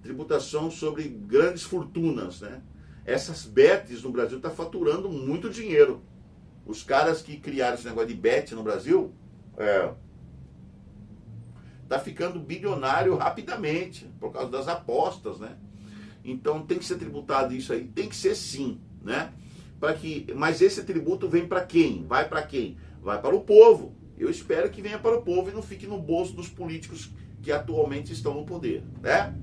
tributação sobre grandes fortunas, né? Essas betes no Brasil estão faturando muito dinheiro. Os caras que criaram esse negócio de bet no Brasil, tá ficando bilionário rapidamente, por causa das apostas, né? Então tem que ser tributado isso aí, tem que ser sim, né? Mas esse tributo vem para quem? Vai para quem? Vai para o povo. Eu espero que venha para o povo e não fique no bolso dos políticos que atualmente estão no poder, né?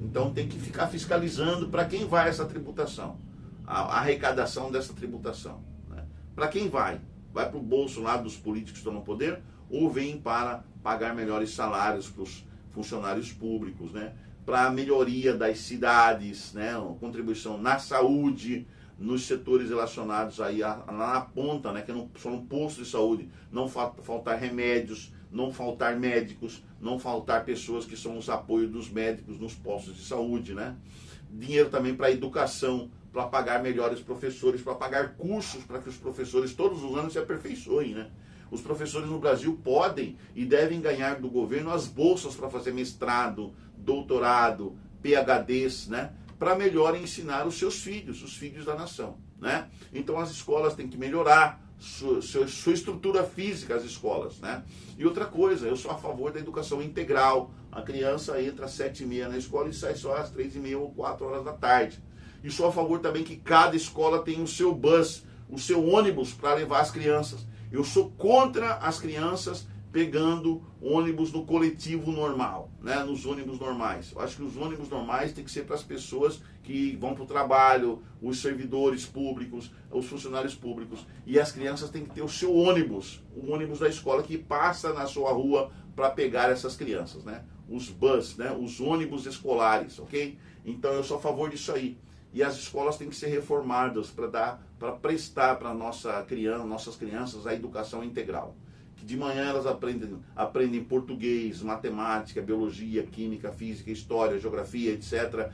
Então tem que ficar fiscalizando para quem vai essa tributação, a arrecadação dessa tributação, né? Para quem vai? Vai para o bolso lá dos políticos que estão no poder ou vem para pagar melhores salários para os funcionários públicos, né? Para a melhoria das cidades, né? Uma contribuição na saúde, nos setores relacionados aí lá na ponta, né? Que não só no posto de saúde, não faltar remédios, não faltar médicos, não faltar pessoas que são os apoios dos médicos nos postos de saúde, né? Dinheiro também para a educação, para pagar melhores professores, para pagar cursos para que os professores todos os anos se aperfeiçoem, né? Os professores no Brasil podem e devem ganhar do governo as bolsas para fazer mestrado, doutorado, PhDs, né? Para melhor ensinar os seus filhos, os filhos da nação, né? Então as escolas têm que melhorar sua estrutura física, as escolas, né? E outra coisa, eu sou a favor da educação integral. A criança entra às 7h30 na escola e sai só às 3h30 ou 4 horas da tarde. E sou a favor também que cada escola tenha o seu bus, o seu ônibus para levar as crianças. Eu sou contra as crianças pegando ônibus no coletivo normal, né? Nos ônibus normais. Eu acho que os ônibus normais tem que ser para as pessoas que vão para o trabalho, os servidores públicos, os funcionários públicos. E as crianças têm que ter o seu ônibus, o ônibus da escola que passa na sua rua para pegar essas crianças, né? Os bus, né? Os ônibus escolares, ok? Então eu sou a favor disso aí. E as escolas têm que ser reformadas para prestar para nossas crianças a educação integral. Que de manhã elas aprendem português, matemática, biologia, química, física, história, geografia, etc.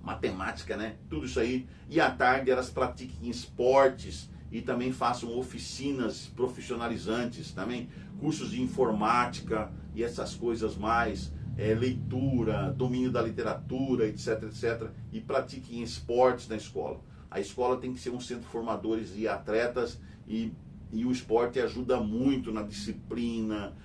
Matemática, né? Tudo isso aí. E à tarde elas pratiquem esportes e também façam oficinas profissionalizantes, também cursos de informática e essas coisas mais. Leitura, domínio da literatura, etc, etc, e pratiquem esportes na escola. A escola tem que ser um centro de formadores e atletas e o esporte ajuda muito na disciplina,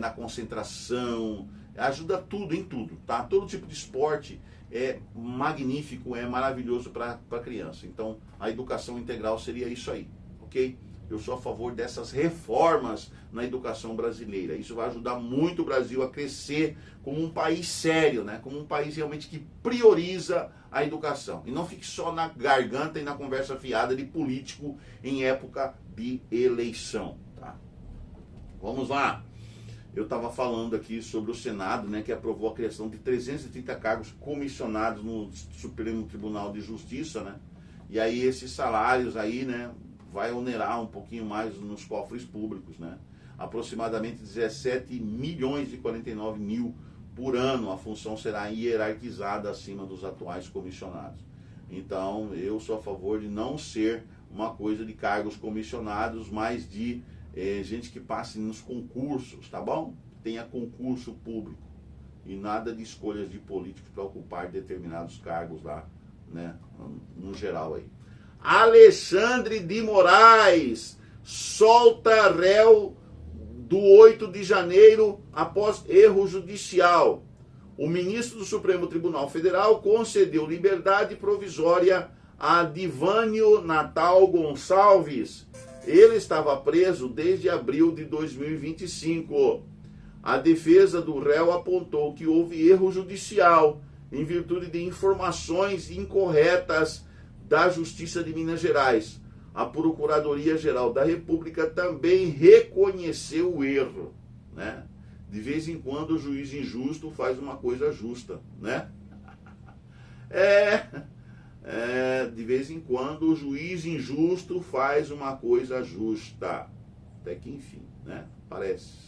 na concentração, ajuda tudo, em tudo, tá? Todo tipo de esporte é magnífico, é maravilhoso para a criança. Então, a educação integral seria isso aí, ok? Eu sou a favor dessas reformas na educação brasileira. Isso vai ajudar muito o Brasil a crescer como um país sério, né? Como um país realmente que prioriza a educação. E não fique só na garganta e na conversa fiada de político em época de eleição. Tá? Vamos lá. Eu estava falando aqui sobre o Senado, né, que aprovou a criação de 330 cargos comissionados no Supremo Tribunal de Justiça, né? E aí esses salários aí, né, vai onerar um pouquinho mais nos cofres públicos, né? Aproximadamente 17.049.000 por ano. A função será hierarquizada acima dos atuais comissionados. Então, eu sou a favor de não ser uma coisa de cargos comissionados, mas de gente que passe nos concursos, tá bom? Tenha concurso público e nada de escolhas de políticos para ocupar determinados cargos lá, né? No geral aí. Alexandre de Moraes solta réu do 8 de janeiro após erro judicial. O ministro do Supremo Tribunal Federal concedeu liberdade provisória a Divânio Natal Gonçalves. Ele estava preso desde abril de 2025. A defesa do réu apontou que houve erro judicial em virtude de informações incorretas da Justiça de Minas Gerais. A Procuradoria-Geral da República também reconheceu o erro, né? De vez em quando o juiz injusto faz uma coisa justa, né? De vez em quando o juiz injusto faz uma coisa justa. Até que enfim, né? Parece.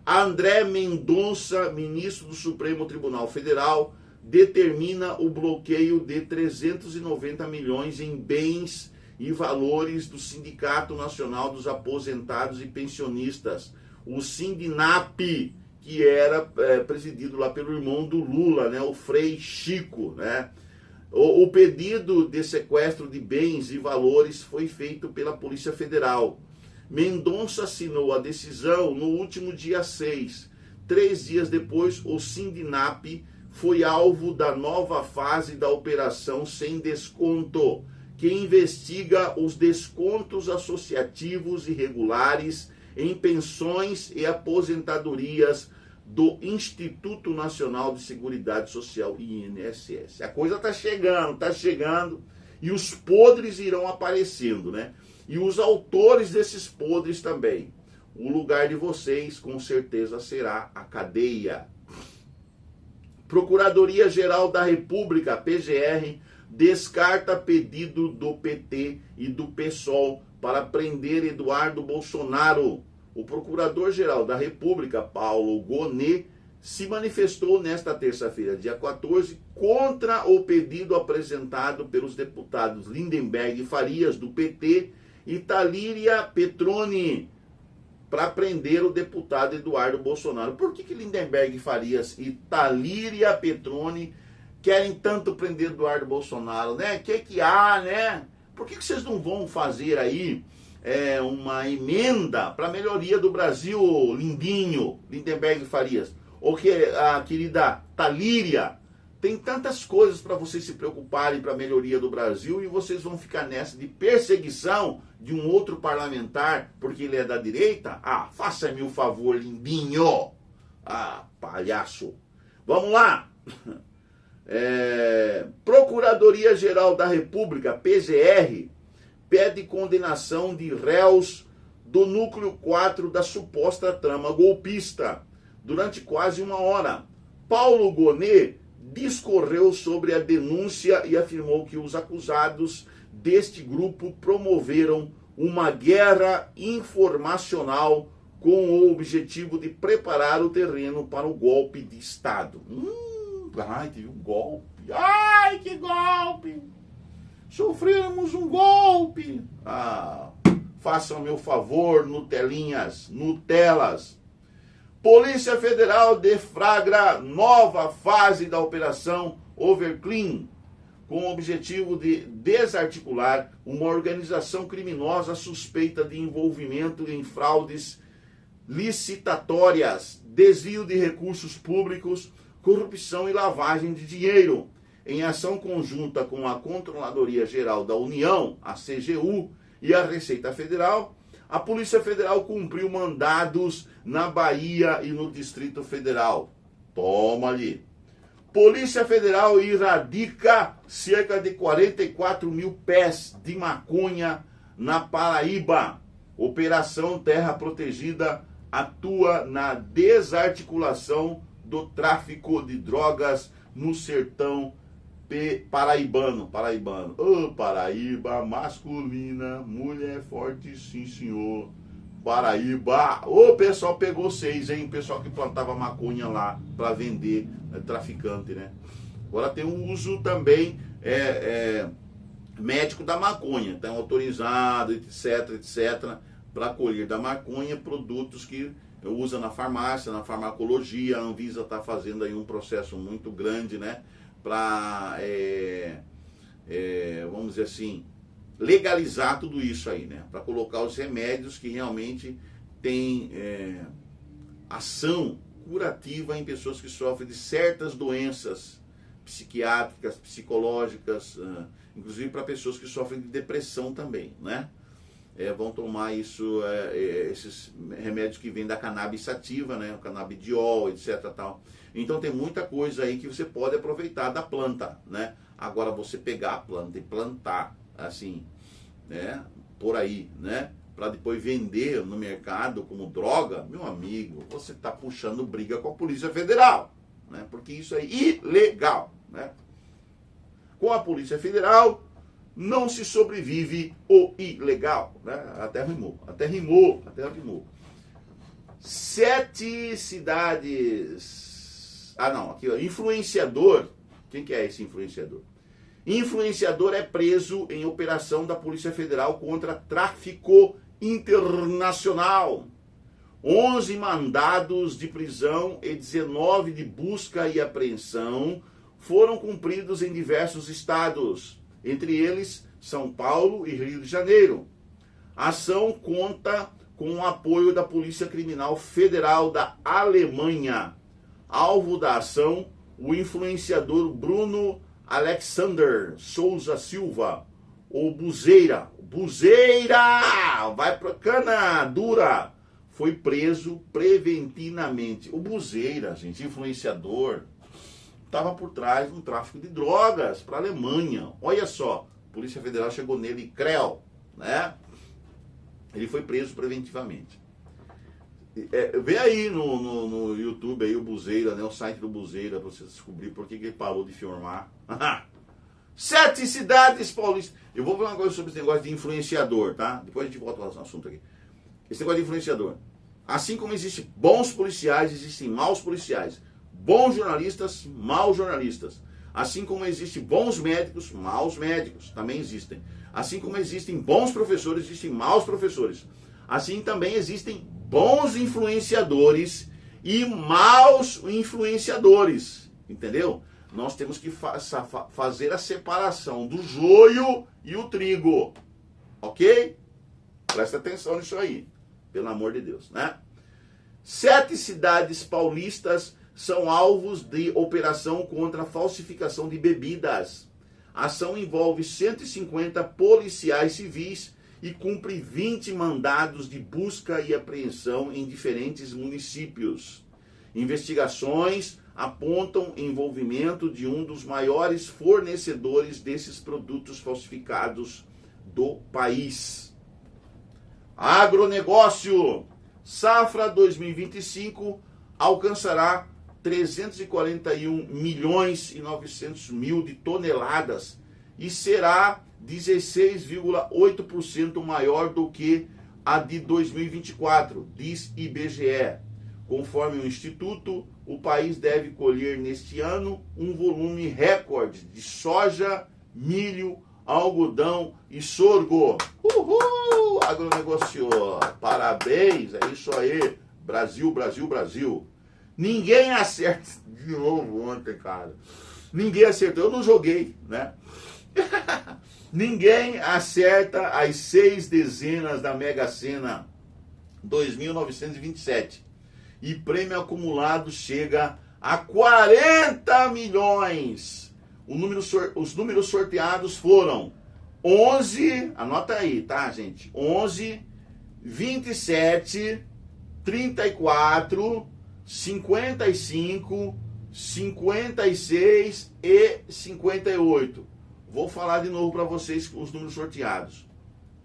André Mendonça, ministro do Supremo Tribunal Federal, determina o bloqueio de 390 milhões em bens e valores do Sindicato Nacional dos Aposentados e Pensionistas, o Sindinap, que era presidido lá pelo irmão do Lula, né, o Frei Chico, né? O pedido de sequestro de bens e valores foi feito pela Polícia Federal. Mendonça assinou a decisão no último dia 6. 3 dias depois, o Sindinap foi alvo da nova fase da Operação Sem Desconto, que investiga os descontos associativos irregulares em pensões e aposentadorias do Instituto Nacional de Seguridade Social, INSS. A coisa está chegando, e os podres irão aparecendo, né? E os autores desses podres também. O lugar de vocês, com certeza, será a cadeia. Procuradoria-Geral da República, PGR, descarta pedido do PT e do PSOL para prender Eduardo Bolsonaro. O Procurador-Geral da República, Paulo Gonet, se manifestou nesta terça-feira, dia 14, contra o pedido apresentado pelos deputados Lindenberg Farias, do PT, e Talíria Petroni, para prender o deputado Eduardo Bolsonaro. Por que Lindenberg Farias e Talíria Petroni querem tanto prender Eduardo Bolsonaro, né? Que há, né? Por que vocês não vão fazer aí uma emenda para a melhoria do Brasil, lindinho, Lindenberg Farias? Ou que a querida Talíria, tem tantas coisas para vocês se preocuparem para a melhoria do Brasil, e vocês vão ficar nessa de perseguição de um outro parlamentar porque ele é da direita? Ah, faça-me o favor, lindinho. Ah, palhaço. Vamos lá. Procuradoria-Geral da República, PGR, pede condenação de réus do núcleo 4 da suposta trama golpista. Durante quase uma hora, Paulo Gonet discorreu sobre a denúncia e afirmou que os acusados deste grupo promoveram uma guerra informacional com o objetivo de preparar o terreno para o golpe de Estado. Ai, teve um golpe. Ai, que golpe! Sofremos um golpe! Ah, façam meu favor, Nutelas. Polícia Federal deflagra nova fase da Operação Overclean, com o objetivo de desarticular uma organização criminosa suspeita de envolvimento em fraudes licitatórias, desvio de recursos públicos, corrupção e lavagem de dinheiro. Em ação conjunta com a Controladoria Geral da União, a CGU, e a Receita Federal, a Polícia Federal cumpriu mandados na Bahia e no Distrito Federal. Toma ali. Polícia Federal erradica cerca de 44 mil pés de maconha na Paraíba. Operação Terra Protegida atua na desarticulação do tráfico de drogas no sertão paraibano. Ô, Paraíba, masculina, mulher forte, sim senhor. Paraíba. Ô, pessoal pegou 6, hein? O pessoal que plantava maconha lá para vender, traficante, né? Agora tem um uso também médico da maconha. Então, autorizado, etc, para colher da maconha produtos que usa na farmácia, na farmacologia. A Anvisa está fazendo aí um processo muito grande, né? Para, vamos dizer assim, legalizar tudo isso aí, né? Para colocar os remédios que realmente têm ação curativa em pessoas que sofrem de certas doenças psiquiátricas, psicológicas, inclusive para pessoas que sofrem de depressão também, né? Vão tomar isso, esses remédios que vêm da cannabis sativa, né? O canabidiol, etc. Tal. Então tem muita coisa aí que você pode aproveitar da planta, né? Agora você pegar a planta e plantar, assim, né? Por aí, né? Para depois vender no mercado como droga, meu amigo, você está puxando briga com a Polícia Federal, né? Porque isso é ilegal, né? Com a Polícia Federal não se sobrevive o ilegal, né? Até rimou. 7 cidades... aqui, ó, influenciador. Quem que é esse influenciador? Influenciador é preso em operação da Polícia Federal contra tráfico internacional. 11 mandados de prisão e 19 de busca e apreensão foram cumpridos em diversos estados, entre eles São Paulo e Rio de Janeiro. A ação conta com o apoio da Polícia Criminal Federal da Alemanha. Alvo da ação, o influenciador Bruno Alexander Souza Silva, ou Buzeira, vai pra cana dura, foi preso preventivamente. O Buzeira, gente, influenciador, estava por trás de um tráfico de drogas para a Alemanha. Olha só, a Polícia Federal chegou nele, creu, né? Ele foi preso preventivamente. Vê aí no YouTube aí o Buzeira, né, o site do Buzeira, para você descobrir por que ele parou de filmar. 7 cidades paulistas. Eu vou falar uma coisa sobre esse negócio de influenciador, tá? Depois a gente volta ao assunto aqui. Esse negócio de influenciador. Assim como existem bons policiais, existem maus policiais. Bons jornalistas, maus jornalistas. Assim como existem bons médicos, maus médicos. Também existem. Assim como existem bons professores, existem maus professores. Assim também existem bons influenciadores e maus influenciadores. Entendeu? Nós temos que fazer a separação do joio e o trigo. Ok? Presta atenção nisso aí. Pelo amor de Deus, né? 7 cidades paulistas são alvos de operação contra a falsificação de bebidas. A ação envolve 150 policiais civis e cumpre 20 mandados de busca e apreensão em diferentes municípios. Investigações apontam envolvimento de um dos maiores fornecedores desses produtos falsificados do país. Agronegócio. Safra 2025 alcançará 341 milhões e 900 mil de toneladas e será 16,8% maior do que a de 2024, diz IBGE. Conforme o Instituto, o país deve colher neste ano um volume recorde de soja, milho, algodão e sorgo. Uhul! Agronegócio! Parabéns! É isso aí! Brasil, Brasil, Brasil! Ninguém acerta. De novo ontem, cara. Ninguém acertou. Eu não joguei, né? Ninguém acerta as 6 dezenas da Mega Sena 2.927. E prêmio acumulado chega a 40 milhões. Os números sorteados foram 11, anota aí, tá, gente? 11, 27, 34, 55, 56 e 58. Vou falar de novo para vocês os números sorteados.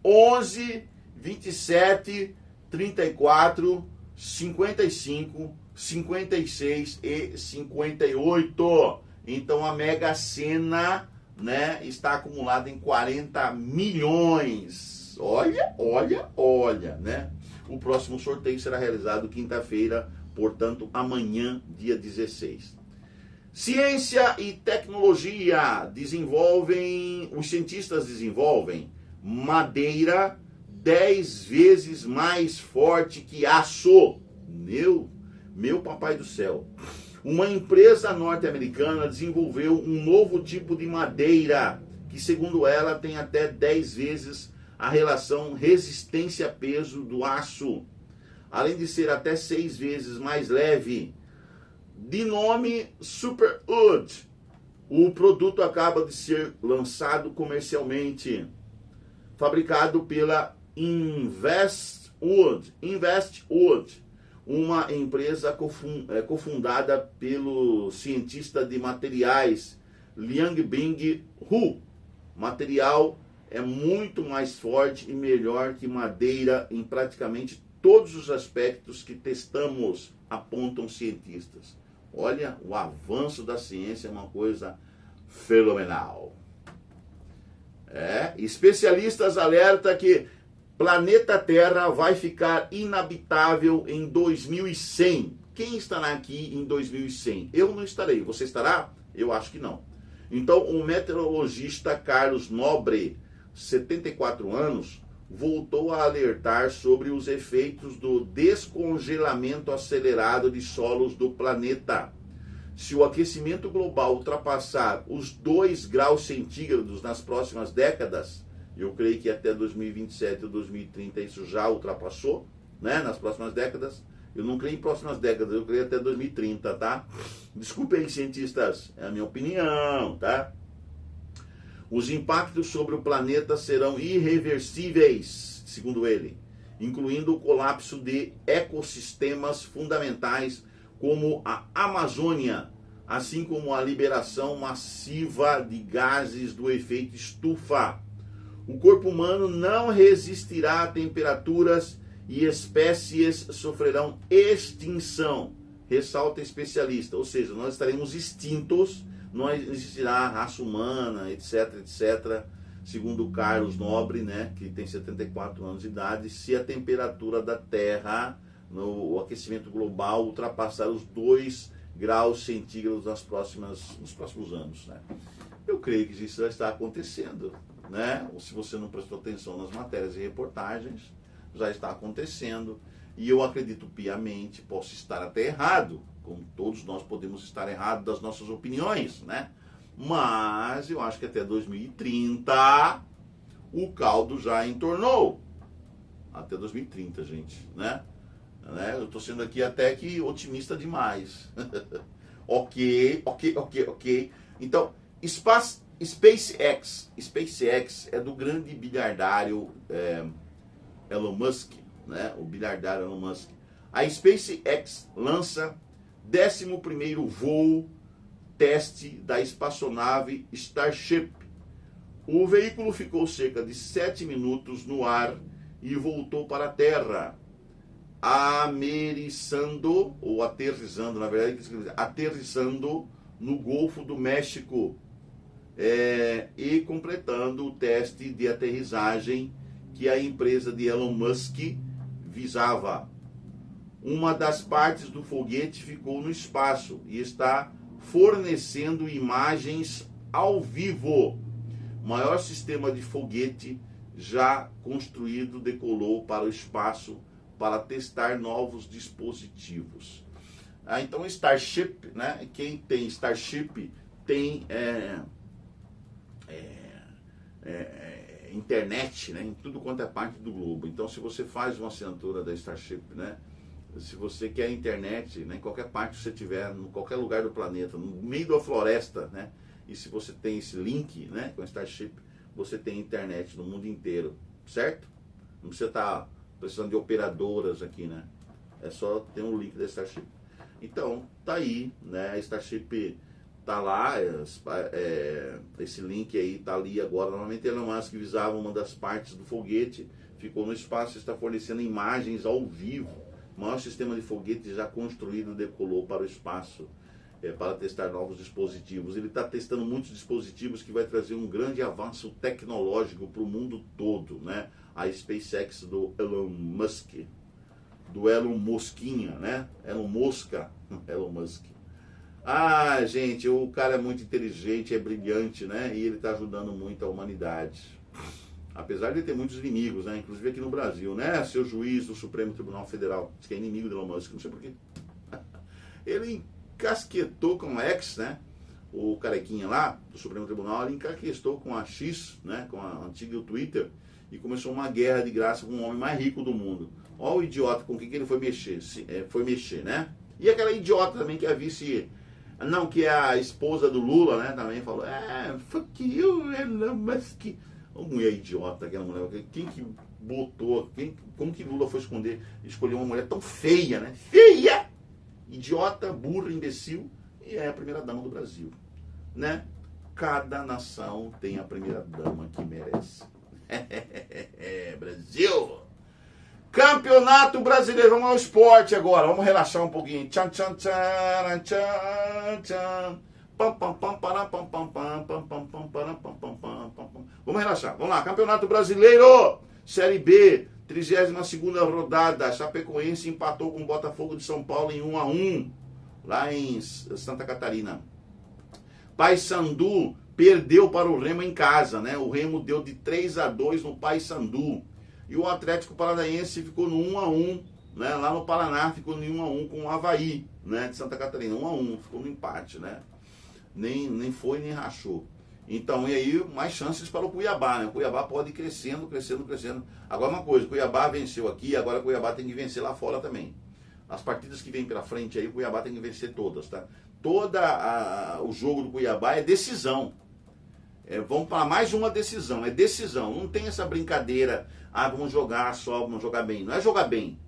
11, 27, 34, 55, 56 e 58. Então a Mega Sena, né, está acumulada em 40 milhões. Olha, olha, olha, né? O próximo sorteio será realizado quinta-feira, portanto, amanhã, dia 16. Ciência e tecnologia os cientistas desenvolvem madeira 10 vezes mais forte que aço. Meu papai do céu. Uma empresa norte-americana desenvolveu um novo tipo de madeira que, segundo ela, tem até 10 vezes a relação resistência-peso do aço, além de ser até 6 vezes mais leve. De nome Superwood, o produto acaba de ser lançado comercialmente, fabricado pela Investwood, uma empresa cofundada pelo cientista de materiais Liangbing Hu. Material é muito mais forte e melhor que madeira em praticamente todos os aspectos que testamos, apontam cientistas. Olha, o avanço da ciência é uma coisa fenomenal. Especialistas alertam que planeta Terra vai ficar inabitável em 2100. Quem estará aqui em 2100? Eu não estarei. Você estará? Eu acho que não. Então, o meteorologista Carlos Nobre, 74 anos, voltou a alertar sobre os efeitos do descongelamento acelerado de solos do planeta. Se o aquecimento global ultrapassar os 2 graus centígrados nas próximas décadas, eu creio que até 2027 ou 2030 isso já ultrapassou, né? Nas próximas décadas. Eu não creio em próximas décadas, eu creio até 2030, tá? Desculpe aí, cientistas, é a minha opinião, tá? Os impactos sobre o planeta serão irreversíveis, segundo ele. incluindo o colapso de ecossistemas fundamentais como a Amazônia, assim como a liberação massiva de gases do efeito estufa. O corpo humano não resistirá a temperaturas e espécies sofrerão extinção, ressalta especialista. Ou seja, nós estaremos extintos, não existirá raça humana, etc, etc, segundo Carlos Nobre, né, que tem 74 anos de idade, se a temperatura da Terra, no aquecimento global, ultrapassar os 2 graus centígrados nos próximos anos, né? Eu creio que isso já está acontecendo, né? Ou se você não prestou atenção nas matérias e reportagens, já está acontecendo, e eu acredito piamente, posso estar até errado, como todos nós podemos estar errados das nossas opiniões, né? Mas eu acho que até 2030 o caldo já entornou. Até 2030, gente, né? Eu estou sendo aqui até que otimista demais. Ok. Então, SpaceX é do grande bilhardário Elon Musk, né? O bilhardário Elon Musk. A SpaceX lança 11º voo teste da espaçonave Starship. O veículo ficou cerca de 7 minutos no ar e voltou para a Terra, aterrissando no Golfo do México e completando o teste de aterrissagem que a empresa de Elon Musk visava. Uma das partes do foguete ficou no espaço e está fornecendo imagens ao vivo. O maior sistema de foguete já construído decolou para o espaço para testar novos dispositivos. Então, Starship, né? Quem tem Starship tem internet, né? Em tudo quanto é parte do globo. Então, se você faz uma assinatura da Starship, né? Se você quer internet, né? Em qualquer parte que você tiver, em qualquer lugar do planeta, no meio da floresta, né? E se você tem esse link, né? Com a Starship, você tem internet no mundo inteiro, certo? Não precisa estar precisando de operadoras aqui, né? É só ter um link da Starship. Então, tá aí, né? A Starship tá lá, esse link aí tá ali agora. Normalmente Elon Musk visava uma das partes do foguete, ficou no espaço, está fornecendo imagens ao vivo. O maior sistema de foguete já construído decolou para o espaço para testar novos dispositivos. Ele está testando muitos dispositivos que vai trazer um grande avanço tecnológico para o mundo todo, né? A SpaceX do Elon Musk, do Elon Mosquinha, né? Elon Mosca, Elon Musk. Ah, gente, o cara é muito inteligente, é brilhante, né? E ele está ajudando muito a humanidade. Apesar de ter muitos inimigos, né? Inclusive aqui no Brasil, né? Seu juiz do Supremo Tribunal Federal, diz que é inimigo do Elon Musk, não sei porquê. Ele encasquetou com a X, né? O carequinha lá do Supremo Tribunal, ele encasquetou com a X, né? Com a antiga Twitter, e começou uma guerra de graça com o homem mais rico do mundo. Olha o idiota com quem que ele foi mexer, né? E aquela idiota também que é a vice... Não, que é a esposa do Lula, né? Também falou, fuck you, Elon Musk. Uma mulher idiota, aquela mulher. Quem que botou, como que Lula foi escolher uma mulher tão feia, né? Feia! Idiota, burra, imbecil, e é a primeira dama do Brasil, né? Cada nação tem a primeira dama que merece. Brasil! Campeonato Brasileiro, vamos ao esporte agora, vamos relaxar um pouquinho. Tchan, tchan, tchan, tchan, tchan. Vamos relaxar, vamos lá. Campeonato Brasileiro, Série B, 32ª rodada. Chapecoense empatou com o Botafogo de São Paulo em 1-1, lá em Santa Catarina. Paysandu perdeu para o Remo em casa, né? O Remo deu de 3-2 no Paysandu. E o Atlético Paranaense ficou no 1-1, né? Lá no Paraná ficou no 1-1 com o Avaí, né? De Santa Catarina, 1-1, ficou no empate, né? Nem foi, nem rachou. Então, e aí, mais chances para o Cuiabá, né? O Cuiabá pode ir crescendo. Agora uma coisa, o Cuiabá venceu aqui, agora o Cuiabá tem que vencer lá fora também. As partidas que vêm pela frente aí, o Cuiabá tem que vencer todas, tá? O jogo do Cuiabá é decisão. Vamos para mais uma decisão. É decisão. Não tem essa brincadeira. Vamos jogar só, vamos jogar bem. Não é jogar bem.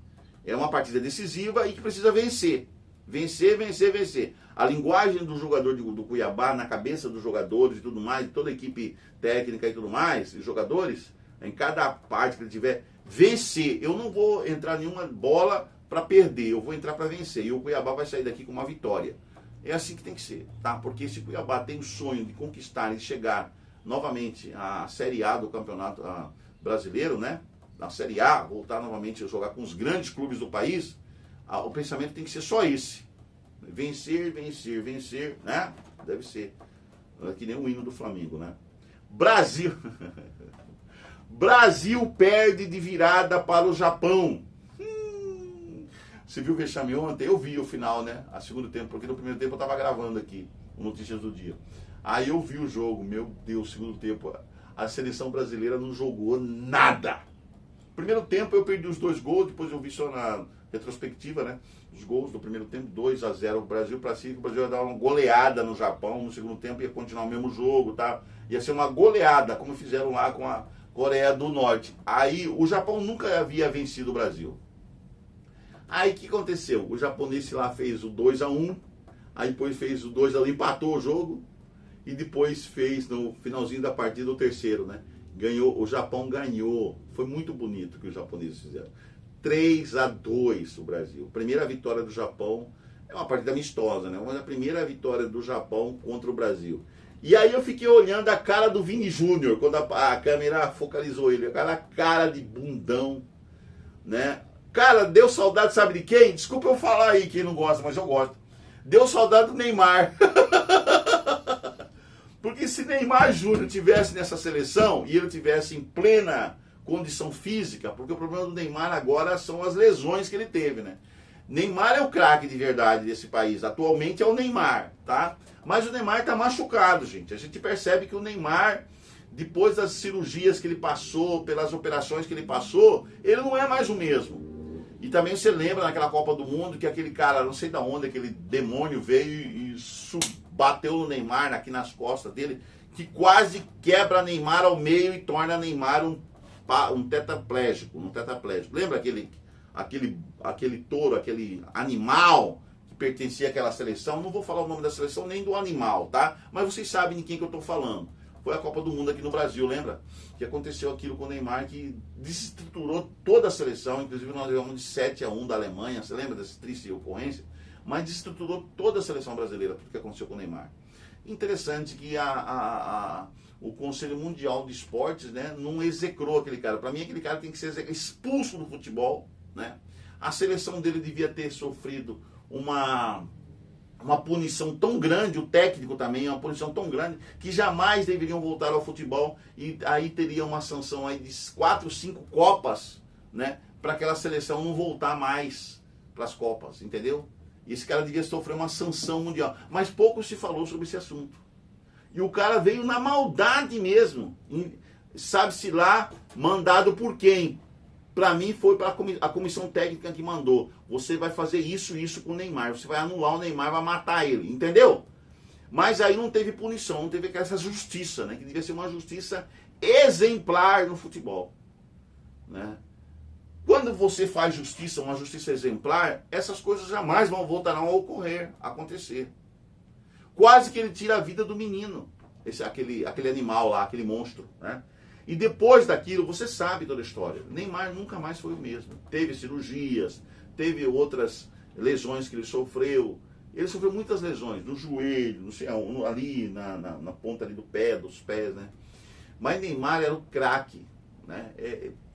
É uma partida decisiva e que precisa vencer. Vencer, vencer, vencer. A linguagem do jogador do Cuiabá, na cabeça dos jogadores e tudo mais, de toda a equipe técnica e tudo mais, e jogadores, em cada parte que ele tiver, vencer. Eu não vou entrar nenhuma bola para perder, eu vou entrar para vencer. E o Cuiabá vai sair daqui com uma vitória. É assim que tem que ser, tá? Porque se o Cuiabá tem o sonho de conquistar e chegar novamente à Série A do Campeonato Brasileiro, né? Na Série A, voltar novamente a jogar com os grandes clubes do país, o pensamento tem que ser só esse. Vencer, vencer, vencer, né? Deve ser. Que nem o hino do Flamengo, né? Brasil. Brasil perde de virada para o Japão. Você viu o vexame ontem? Eu vi o final, né? A segundo tempo, porque no primeiro tempo eu estava gravando aqui o Notícias do Dia. Aí eu vi o jogo, meu Deus, segundo tempo, a seleção brasileira não jogou nada. Primeiro tempo eu perdi os 2 gols, depois eu vi só na retrospectiva, né? Os gols do primeiro tempo, 2-0 o Brasil para cima, o Brasil ia dar uma goleada no Japão, no segundo tempo ia continuar o mesmo jogo, tá? Ia ser uma goleada, como fizeram lá com a Coreia do Norte. Aí o Japão nunca havia vencido o Brasil. Aí o que aconteceu? O japonês lá fez o 2-1, aí depois fez o 2-1, empatou o jogo, e depois fez no finalzinho da partida o terceiro, né? Ganhou, o Japão ganhou. Foi muito bonito o que os japoneses fizeram. 3-2 o Brasil. Primeira vitória do Japão. É uma partida amistosa, né? Mas a primeira vitória do Japão contra o Brasil. E aí eu fiquei olhando a cara do Vini Júnior, quando a câmera focalizou ele. Aquela cara de bundão, né? Cara, deu saudade, sabe de quem? Desculpa eu falar aí, quem não gosta, mas eu gosto. Deu saudade do Neymar. Porque se Neymar Júnior tivesse nessa seleção e ele tivesse em plena condição física, porque o problema do Neymar agora são as lesões que ele teve, né? Neymar é o craque de verdade desse país. Atualmente é o Neymar, tá? Mas o Neymar tá machucado, gente. A gente percebe que o Neymar, depois das cirurgias que ele passou, pelas operações que ele passou, ele não é mais o mesmo. E também você lembra naquela Copa do Mundo que aquele cara, não sei de onde, aquele demônio veio e bateu no Neymar, aqui nas costas dele, que quase quebra Neymar ao meio e torna Neymar um tetraplégico. Lembra aquele touro, aquele animal que pertencia àquela seleção? Não vou falar o nome da seleção nem do animal, tá? Mas vocês sabem de quem que eu estou falando. Foi a Copa do Mundo aqui no Brasil, lembra? Que aconteceu aquilo com o Neymar, que desestruturou toda a seleção, inclusive nós levamos de 7-1 da Alemanha, você lembra dessa triste ocorrência? Mas desestruturou toda a seleção brasileira, tudo que aconteceu com o Neymar. Interessante que o Conselho Mundial de Esportes, né, não execrou aquele cara. Para mim, aquele cara tem que ser expulso do futebol, né? A seleção dele devia ter sofrido uma punição tão grande, o técnico também, uma punição tão grande, que jamais deveriam voltar ao futebol, e aí teria uma sanção aí de 4, 5 Copas, né, para aquela seleção não voltar mais para as Copas, entendeu? E esse cara devia sofrer uma sanção mundial. Mas pouco se falou sobre esse assunto. E o cara veio na maldade mesmo, sabe-se lá, mandado por quem? Para mim foi para a comissão técnica que mandou. Você vai fazer isso e isso com o Neymar. Você vai anular o Neymar, vai matar ele. Entendeu? Mas aí não teve punição, não teve essa justiça, né? Que devia ser uma justiça exemplar no futebol, né? Quando você faz justiça, uma justiça exemplar, essas coisas jamais voltarão a ocorrer, a acontecer. Quase que ele tira a vida do menino, aquele animal lá, aquele monstro, né? E depois daquilo, você sabe toda a história. Neymar nunca mais foi o mesmo. Teve cirurgias, teve outras lesões que ele sofreu. Ele sofreu muitas lesões, no joelho, não sei, ali na ponta ali do pé, dos pés, né? Mas Neymar era o craque, né?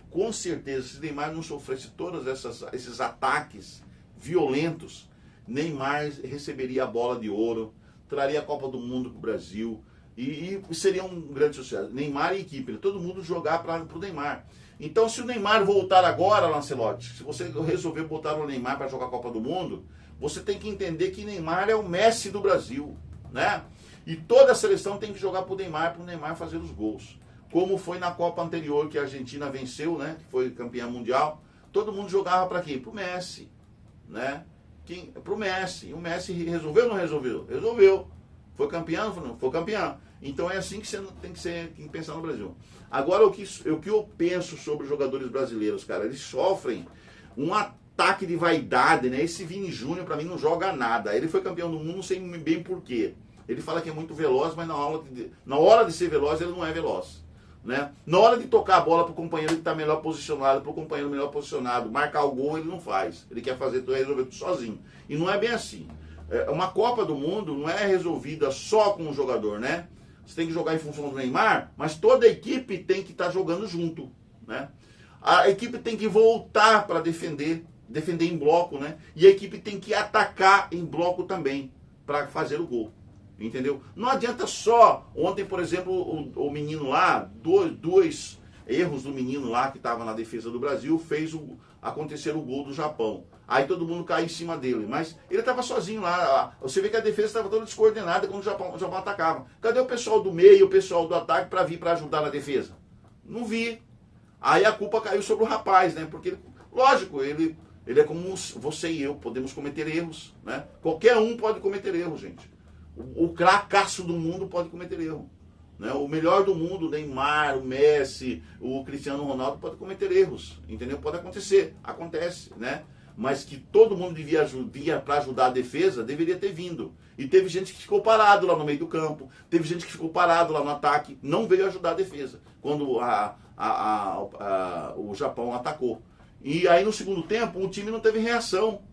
Com certeza, se Neymar não sofresse todos esses ataques violentos, Neymar receberia a bola de ouro, traria a Copa do Mundo para o Brasil, e seria um grande sucesso. Neymar e equipe, todo mundo jogar para o Neymar. Então, se o Neymar voltar agora, Lancelotti, se você resolver botar o Neymar para jogar a Copa do Mundo, você tem que entender que Neymar é o Messi do Brasil, né? E toda a seleção tem que jogar para o Neymar fazer os gols. Como foi na Copa anterior que a Argentina venceu, né? Que foi campeã mundial. Todo mundo jogava para quem? Para o Messi, né? Para o Messi. E o Messi resolveu ou não resolveu? Resolveu. Foi campeão? Foi campeão. Então é assim que você tem que pensar no Brasil. Agora, o que eu penso sobre os jogadores brasileiros, cara, eles sofrem um ataque de vaidade, né? Esse Vini Júnior, pra mim, não joga nada. Ele foi campeão do mundo, não sei bem por quê. Ele fala que é muito veloz, mas na hora de ser veloz, ele não é veloz. Né? Na hora de tocar a bola pro companheiro que está melhor posicionado, pro companheiro melhor posicionado, marcar o gol, ele não faz. Ele quer resolver tudo sozinho. E não é bem assim. Uma Copa do Mundo não é resolvida só com o jogador, né? Você tem que jogar em função do Neymar, mas toda a equipe tem que estar jogando junto, né? A equipe tem que voltar para defender em bloco, né? E a equipe tem que atacar em bloco também, para fazer o gol. Entendeu? Não adianta só. Ontem, por exemplo, o menino lá, dois erros do menino lá que estava na defesa do Brasil, fez acontecer o gol do Japão. Aí todo mundo cai em cima dele. Mas ele estava sozinho lá. Você vê que a defesa estava toda descoordenada quando o Japão atacava. Cadê o pessoal do meio, o pessoal do ataque para vir para ajudar na defesa? Não vi. Aí a culpa caiu sobre o rapaz, né? Porque, lógico, ele é como você e eu, podemos cometer erros, né? Qualquer um pode cometer erros, gente. O cracaço do mundo pode cometer erro. Né? O melhor do mundo, o Neymar, o Messi, o Cristiano Ronaldo, pode cometer erros. Entendeu? Pode acontecer. Acontece, né? Mas que todo mundo devia para ajudar a defesa, deveria ter vindo. E teve gente que ficou parado lá no meio do campo. Teve gente que ficou parado lá no ataque. Não veio ajudar a defesa. Quando o Japão atacou. E aí no segundo tempo, o time não teve reação.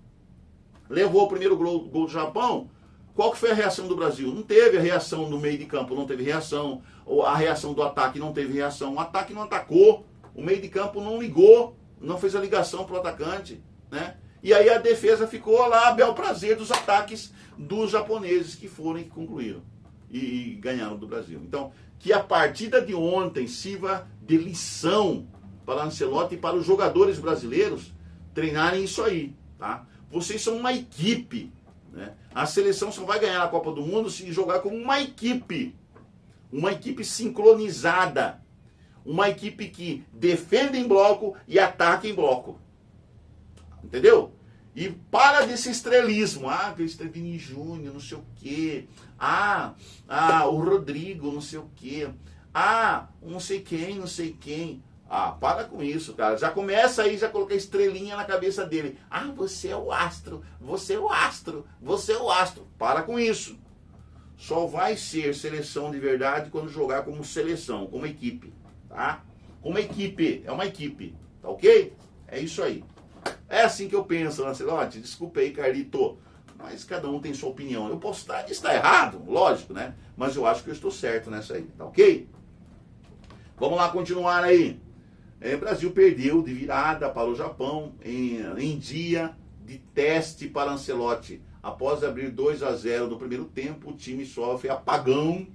Levou o primeiro gol do Japão. Qual que foi a reação do Brasil? Não teve a reação no meio de campo, não teve reação. A reação do ataque não teve reação. O ataque não atacou. O meio de campo não ligou. Não fez a ligação para o atacante. Né? E aí a defesa ficou lá a bel prazer dos ataques dos japoneses que foram e que concluíram. E ganharam do Brasil. Então, que a partida de ontem sirva de lição para Ancelotti e para os jogadores brasileiros treinarem isso aí. Tá? Vocês são uma equipe. Né? A seleção só vai ganhar a Copa do Mundo se jogar como uma equipe sincronizada, uma equipe que defende em bloco e ataca em bloco, entendeu? E para desse estrelismo, Vini Júnior, não sei o quê, o Rodrigo, não sei o quê, não sei quem. Para com isso, cara. Já começa aí, já colocar estrelinha na cabeça dele. Você é o astro, você é o astro, você é o astro. Para com isso. Só vai ser seleção de verdade quando jogar como seleção, como equipe, tá? Como equipe, é uma equipe, tá ok? É isso aí. É assim que eu penso, Lancelotti. Desculpa aí, Carlito. Mas cada um tem sua opinião. Eu posso estar errado, lógico, né? Mas eu acho que eu estou certo nessa aí, tá ok? Vamos lá continuar aí. O Brasil perdeu de virada para o Japão em dia de teste para Ancelotti. Após abrir 2-0 no primeiro tempo, o time sofre apagão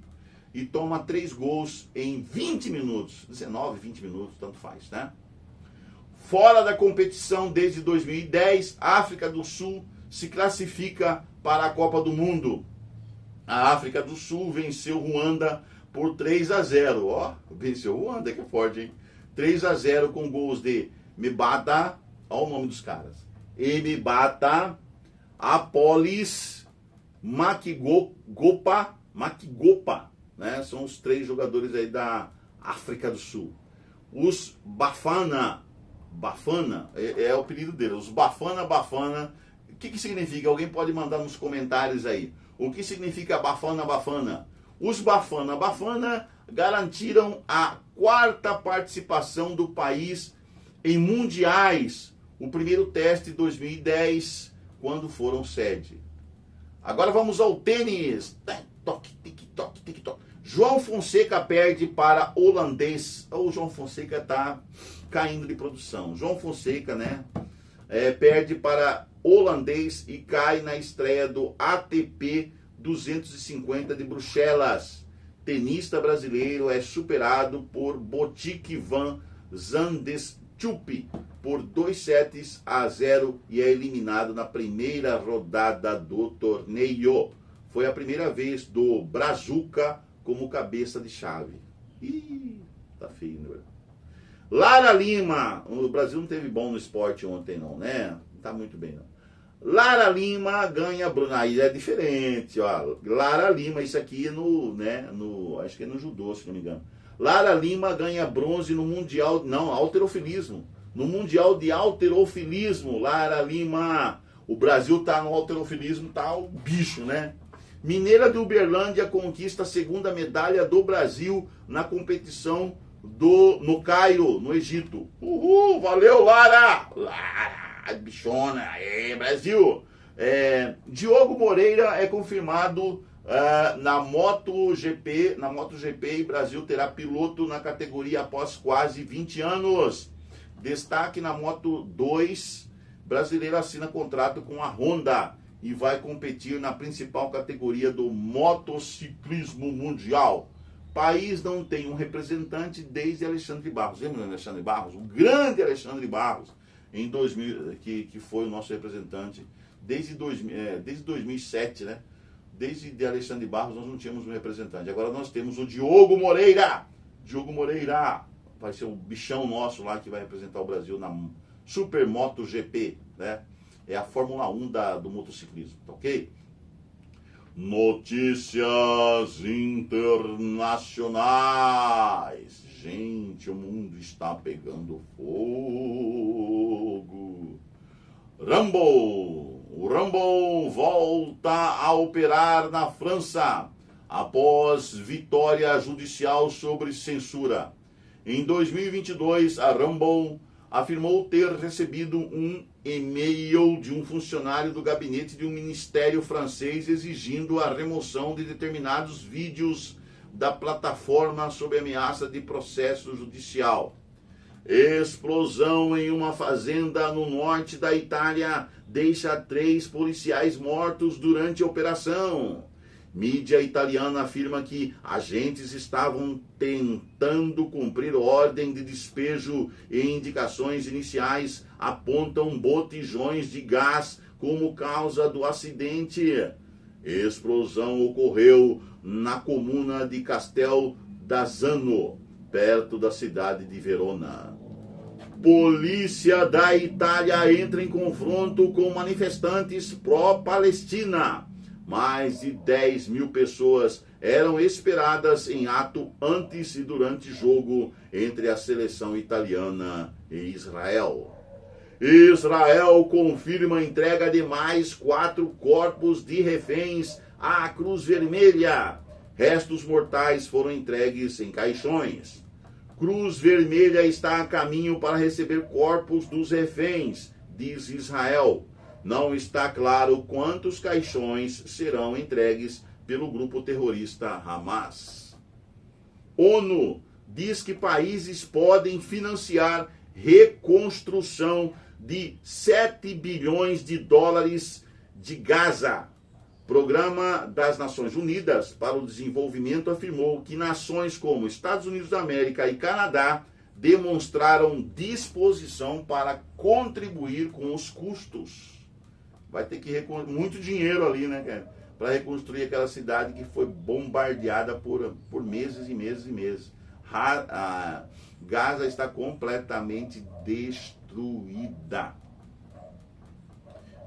e toma 3 gols em 20 minutos. 19, 20 minutos, tanto faz, né? Fora da competição desde 2010, a África do Sul se classifica para a Copa do Mundo. A África do Sul venceu Ruanda por 3-0. Venceu Ruanda, que é forte, hein? 3-0 com gols de Mebata, olha o nome dos caras. Mebata, Apolis, Makigopa, né? São os 3 jogadores aí da África do Sul. Os Bafana é o apelido deles. Os Bafana. O que significa? Alguém pode mandar nos comentários aí. O que significa Bafana? Os Bafana garantiram a 4ª participação do país em mundiais. O primeiro teste em 2010, quando foram sede. Agora vamos ao tênis. Tic-toc. João Fonseca perde para holandês. O João Fonseca está caindo de produção. João Fonseca, né? Perde para holandês e cai na estreia do ATP 250 de Bruxelas. Tenista brasileiro é superado por Botic van Zandschulp por 2-0 e é eliminado na primeira rodada do torneio. Foi a primeira vez do Brazuca como cabeça de chave. Tá feio, né? Lara Lima. O Brasil não teve bom no esporte ontem, não, né? Não tá muito bem, não. Lara Lima ganha bronze. Aí é diferente, ó. Lara Lima, isso aqui acho que é no judô, se não me engano. Lara Lima ganha bronze no Mundial, não, halterofilismo. No Mundial de halterofilismo, Lara Lima. O Brasil tá no halterofilismo, tá o bicho, né? Mineira de Uberlândia conquista a segunda medalha do Brasil na competição no Cairo, no Egito. Uhul, valeu, Lara! Lara, bichona, Brasil! Diogo Moreira é confirmado na MotoGP, e Brasil terá piloto na categoria após quase 20 anos. Destaque na Moto 2, brasileiro assina contrato com a Honda e vai competir na principal categoria do motociclismo mundial. País não tem um representante desde Alexandre Barros. Lembra do Alexandre Barros? O grande Alexandre Barros, em 2000, que foi o nosso representante desde 2007, né? Desde Alexandre Barros nós não tínhamos um representante. Agora nós temos o Diogo Moreira. Diogo Moreira vai ser um bichão nosso lá que vai representar o Brasil na Super MotoGP, né? É a Fórmula 1 do motociclismo, tá ok? Notícias internacionais. Gente, o mundo está pegando fogo. O Rumble volta a operar na França após vitória judicial sobre censura. Em 2022, a Rumble afirmou ter recebido um e-mail de um funcionário do gabinete de um ministério francês exigindo a remoção de determinados vídeos da plataforma sob ameaça de processo judicial. Explosão em uma fazenda no norte da Itália deixa 3 policiais mortos durante a operação. Mídia italiana afirma que agentes estavam tentando cumprir ordem de despejo e indicações iniciais apontam botijões de gás como causa do acidente. Explosão ocorreu na comuna de Castel d'Azzano, perto da cidade de Verona. Polícia da Itália entra em confronto com manifestantes pró-Palestina. Mais de 10 mil pessoas eram esperadas em ato antes e durante jogo entre a seleção italiana e Israel. Israel confirma a entrega de mais 4 corpos de reféns à Cruz Vermelha. Restos mortais foram entregues em caixões. Cruz Vermelha está a caminho para receber corpos dos reféns, diz Israel. Não está claro quantos caixões serão entregues pelo grupo terrorista Hamas. ONU diz que países podem financiar reconstrução de 7 bilhões de dólares de Gaza. Programa das Nações Unidas para o Desenvolvimento afirmou que nações como Estados Unidos da América e Canadá demonstraram disposição para contribuir com os custos. Vai ter que muito dinheiro ali, né, cara, para reconstruir aquela cidade que foi bombardeada por meses e meses e meses. Gaza está completamente destruída.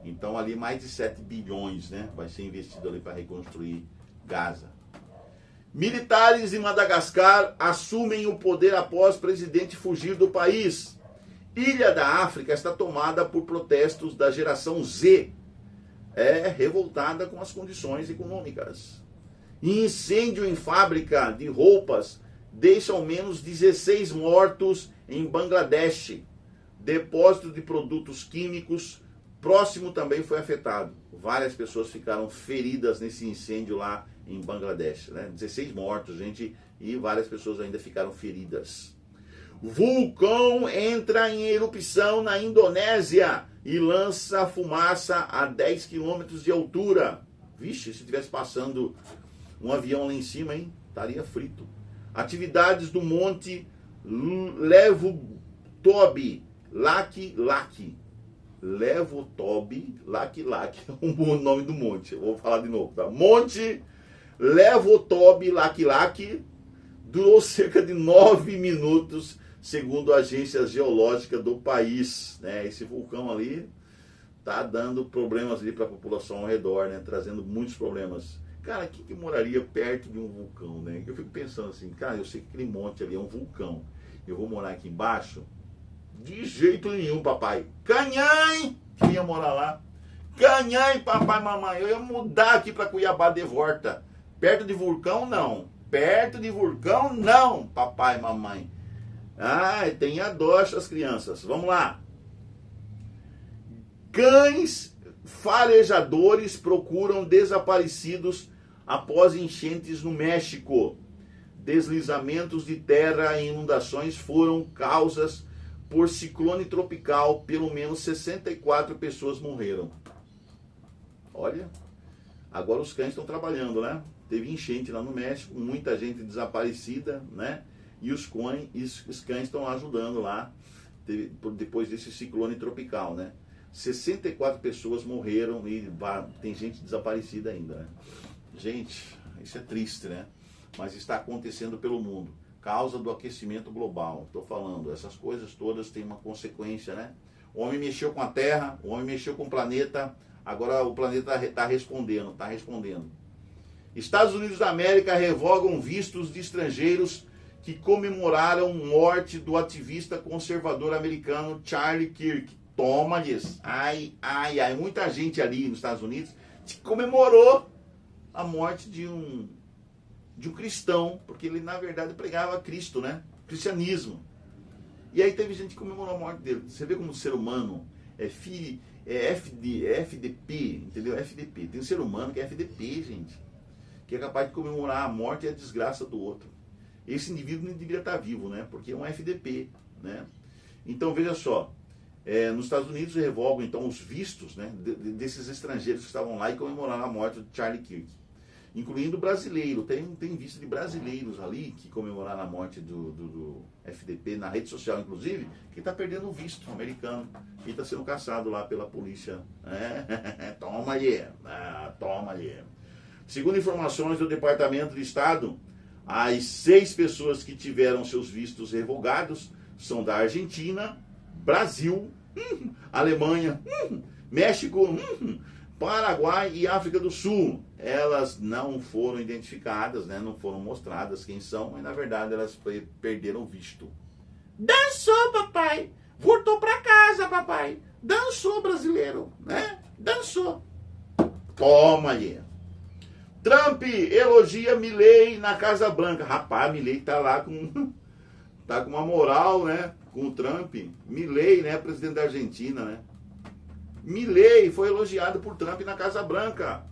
Então ali mais de 7 bilhões, né, vai ser investido ali para reconstruir Gaza. Militares em Madagascar assumem o poder após presidente fugir do país. Ilha da África está tomada por protestos da geração Z, revoltada com as condições econômicas. Incêndio em fábrica de roupas deixa ao menos 16 mortos em Bangladesh. Depósito de produtos químicos próximo também foi afetado. Várias pessoas ficaram feridas nesse incêndio lá em Bangladesh, né? 16 mortos, gente, e várias pessoas ainda ficaram feridas. Vulcão entra em erupção na Indonésia e lança fumaça a 10 quilômetros de altura. Vixe, se tivesse passando um avião lá em cima, hein? Estaria frito. Atividades do Monte Levutobi, Laki-Laki. Levutobi, Laki-Laki, o nome do monte. Eu vou falar de novo, tá? Monte Levutobi, Laki-Laki, durou cerca de 9 minutos, segundo a agência geológica do país, né? Esse vulcão ali tá dando problemas ali para a população ao redor, né? Trazendo muitos problemas. Cara, quem que moraria perto de um vulcão, né? Eu fico pensando assim, cara, eu sei que aquele monte ali é um vulcão. Eu vou morar aqui embaixo? De jeito nenhum, papai. Canhãe! Queria morar lá. Canhãe, papai, mamãe. Eu ia mudar aqui para Cuiabá de volta. Perto de vulcão, não. Perto de vulcão, não, papai e mamãe. Ai, tenha dó essas crianças. Vamos lá. Cães farejadores procuram desaparecidos após enchentes no México. Deslizamentos de terra e inundações foram causas por ciclone tropical. Pelo menos 64 pessoas morreram. Olha, agora os cães estão trabalhando, né? Teve enchente lá no México, muita gente desaparecida, né? E os cães estão ajudando lá, depois desse ciclone tropical, né? 64 pessoas morreram e tem gente desaparecida ainda, né? Gente, isso é triste, né? Mas está acontecendo pelo mundo. Causa do aquecimento global. Estou falando, essas coisas todas têm uma consequência, né? O homem mexeu com a Terra, o homem mexeu com o planeta, agora o planeta está respondendo, Estados Unidos da América revogam vistos de estrangeiros que comemoraram morte do ativista conservador americano Charlie Kirk. Toma-lhes. Ai. Muita gente ali nos Estados Unidos comemorou a morte de um cristão, porque ele na verdade pregava Cristo, né? Cristianismo. E aí teve gente que comemorou a morte dele. Você vê como o ser humano é FDP, entendeu? FDP. Tem um ser humano que é FDP, gente, que é capaz de comemorar a morte e a desgraça do outro. Esse indivíduo não deveria estar vivo, né? Porque é um FDP, né? Então, veja só, nos Estados Unidos revogam, então, os vistos, né, desses estrangeiros que estavam lá e comemoraram a morte de Charlie Kirk, incluindo brasileiro. Tem visto de brasileiros ali que comemoraram a morte do FDP na rede social, inclusive, que está perdendo o visto americano e está sendo caçado lá pela polícia. Toma aí. Segundo informações do Departamento de Estado, as 6 pessoas que tiveram seus vistos revogados são da Argentina, Brasil, Alemanha, México, Paraguai e África do Sul. Elas não foram identificadas, né? Não foram mostradas quem são, mas na verdade elas perderam o visto. Dançou, papai! Voltou para casa, papai! Dançou, brasileiro, né? Dançou. Toma aí. Trump elogia Milley na Casa Branca. Rapaz, Milley tá lá com uma moral, né? Com o Trump. Milley, né? Presidente da Argentina, né? Milley foi elogiado por Trump na Casa Branca.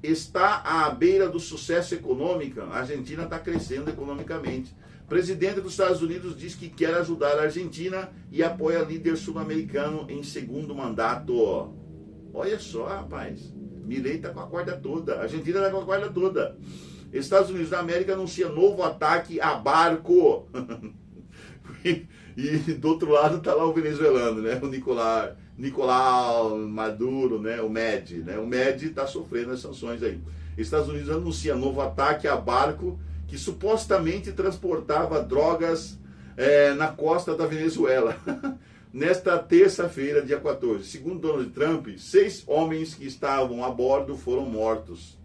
Está à beira do sucesso econômico. A Argentina está crescendo economicamente. Presidente dos Estados Unidos diz que quer ajudar a Argentina e apoia líder sul-americano em segundo mandato. Olha só, rapaz. Milley está com a corda toda. A Argentina está com a corda toda. Estados Unidos da América anuncia novo ataque a barco. E do outro lado está lá o venezuelano, né? O Nicolás Maduro, né? O MED, né? O MED está sofrendo as sanções aí. Estados Unidos anuncia novo ataque a barco que supostamente transportava drogas na costa da Venezuela. Nesta terça-feira, dia 14. Segundo Donald Trump, 6 homens que estavam a bordo foram mortos.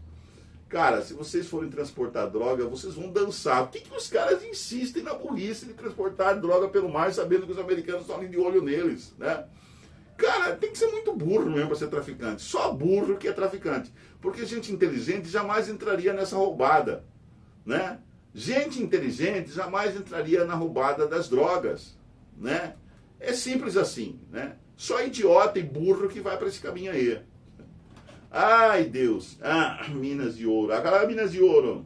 Cara, se vocês forem transportar droga, vocês vão dançar. Por que os caras insistem na polícia de transportar droga pelo mar, sabendo que os americanos estão ali de olho neles, né? Cara, tem que ser muito burro mesmo para ser traficante. Só burro que é traficante. Porque gente inteligente jamais entraria nessa roubada, né? Gente inteligente jamais entraria na roubada das drogas, né? É simples assim, né? Só idiota e burro que vai para esse caminho aí. Ai, Deus. Minas de ouro. Aquela Minas de ouro.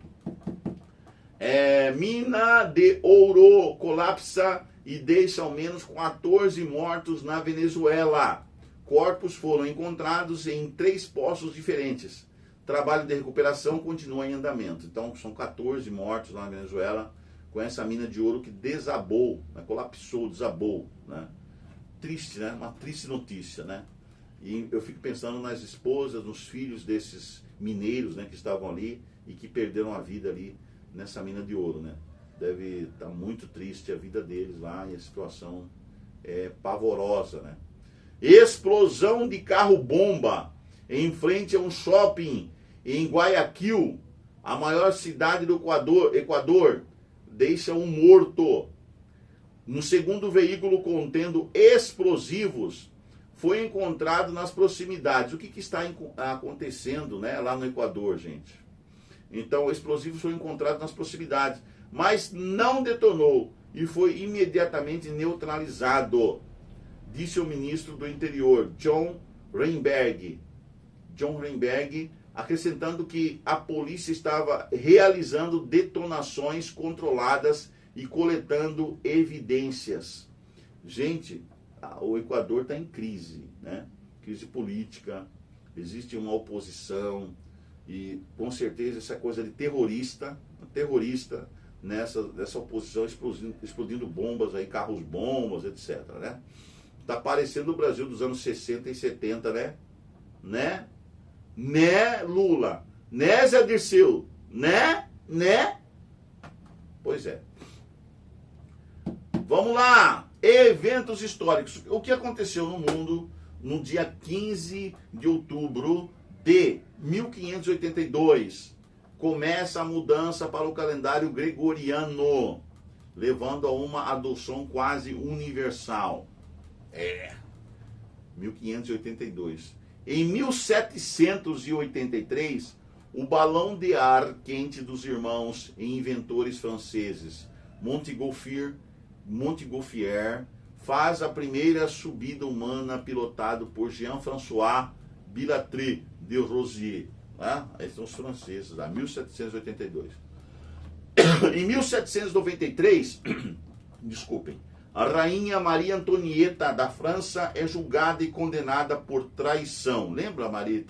Mina de ouro colapsa e deixa ao menos 14 mortos na Venezuela. Corpos foram encontrados em 3 poços diferentes. Trabalho de recuperação continua em andamento. Então, são 14 mortos lá na Venezuela com essa mina de ouro que desabou, né? Colapsou, desabou, né? Triste, né? Uma triste notícia, né? E eu fico pensando nas esposas, nos filhos desses mineiros, né, que estavam ali e que perderam a vida ali nessa mina de ouro, né? Deve estar muito triste a vida deles lá e a situação é pavorosa, né? Explosão de carro-bomba em frente a um shopping em Guayaquil, a maior cidade do Equador, deixa um morto. No segundo veículo contendo explosivos foi encontrado nas proximidades. O que está acontecendo, né, lá no Equador, gente? Então, explosivos foi encontrado nas proximidades, mas não detonou e foi imediatamente neutralizado, disse o ministro do Interior, John Reinberg, acrescentando que a polícia estava realizando detonações controladas e coletando evidências. Gente, o Equador está em crise, né? Crise política, existe uma oposição e com certeza essa coisa de terrorista nessa oposição explodindo bombas aí, carros-bombas, etc, né? Tá parecendo o Brasil dos anos 60 e 70, né? Né, Lula? Né, Zé Dirceu? Né? Pois é. Vamos lá. Eventos históricos. O que aconteceu no mundo no dia 15 de outubro de 1582? Começa a mudança para o calendário gregoriano, levando a uma adoção quase universal. 1582. Em 1783, o balão de ar quente dos irmãos e inventores franceses Montgolfier faz a primeira subida humana pilotado por Jean-François Billetré de Rosier. Esses são os franceses, lá, 1782. Em 1793, desculpem, a rainha Maria Antonieta da França é julgada e condenada por traição. Lembra, Maria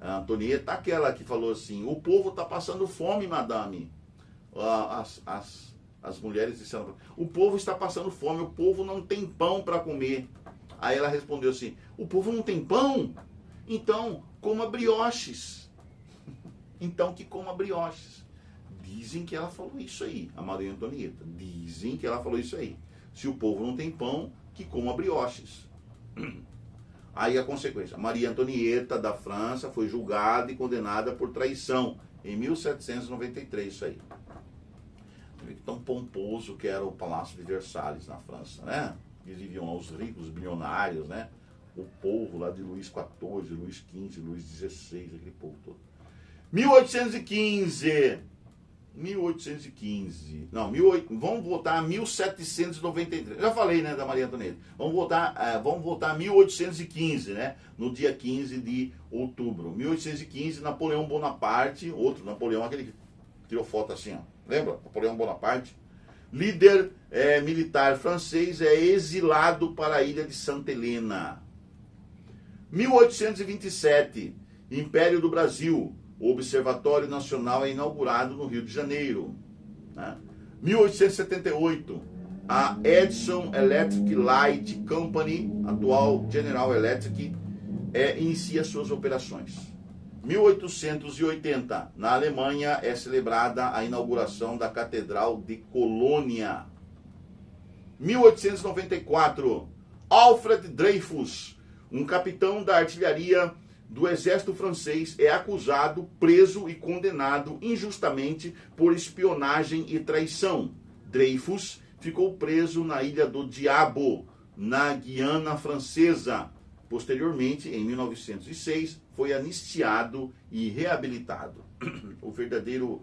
Antonieta? Aquela que falou assim, o povo está passando fome, madame. As mulheres disseram, o povo está passando fome, o povo não tem pão para comer. Aí ela respondeu assim, o povo não tem pão? Então, coma brioches. Então, que coma brioches. Dizem que ela falou isso aí, a Maria Antonieta. Dizem que ela falou isso aí. Se o povo não tem pão, que coma brioches. Aí a consequência. Maria Antonieta da França foi julgada e condenada por traição em 1793, isso aí. Tão pomposo que era o Palácio de Versalhes na França, né? Eles viviam lá os ricos, os bilionários, né? O povo lá de Luís XIV, Luís XV, Luís XVI, aquele povo todo. 1815. Vamos voltar a 1793. Já falei, né, da Maria Antonieta. Vamos voltar a 1815, né? No dia 15 de outubro. 1815, Napoleão Bonaparte, outro Napoleão, aquele que tirou foto assim, ó. Lembra? Napoleão Bonaparte, líder militar francês, é exilado para a ilha de Santa Helena. 1827, Império do Brasil. O Observatório Nacional é inaugurado no Rio de Janeiro. 1878, a Edison Electric Light Company, atual General Electric, inicia suas operações. 1880, na Alemanha, é celebrada a inauguração da Catedral de Colônia. 1894, Alfred Dreyfus, um capitão da artilharia do exército francês, é acusado, preso e condenado injustamente por espionagem e traição. Dreyfus ficou preso na Ilha do Diabo, na Guiana Francesa. Posteriormente, em 1906, foi anistiado e reabilitado. O verdadeiro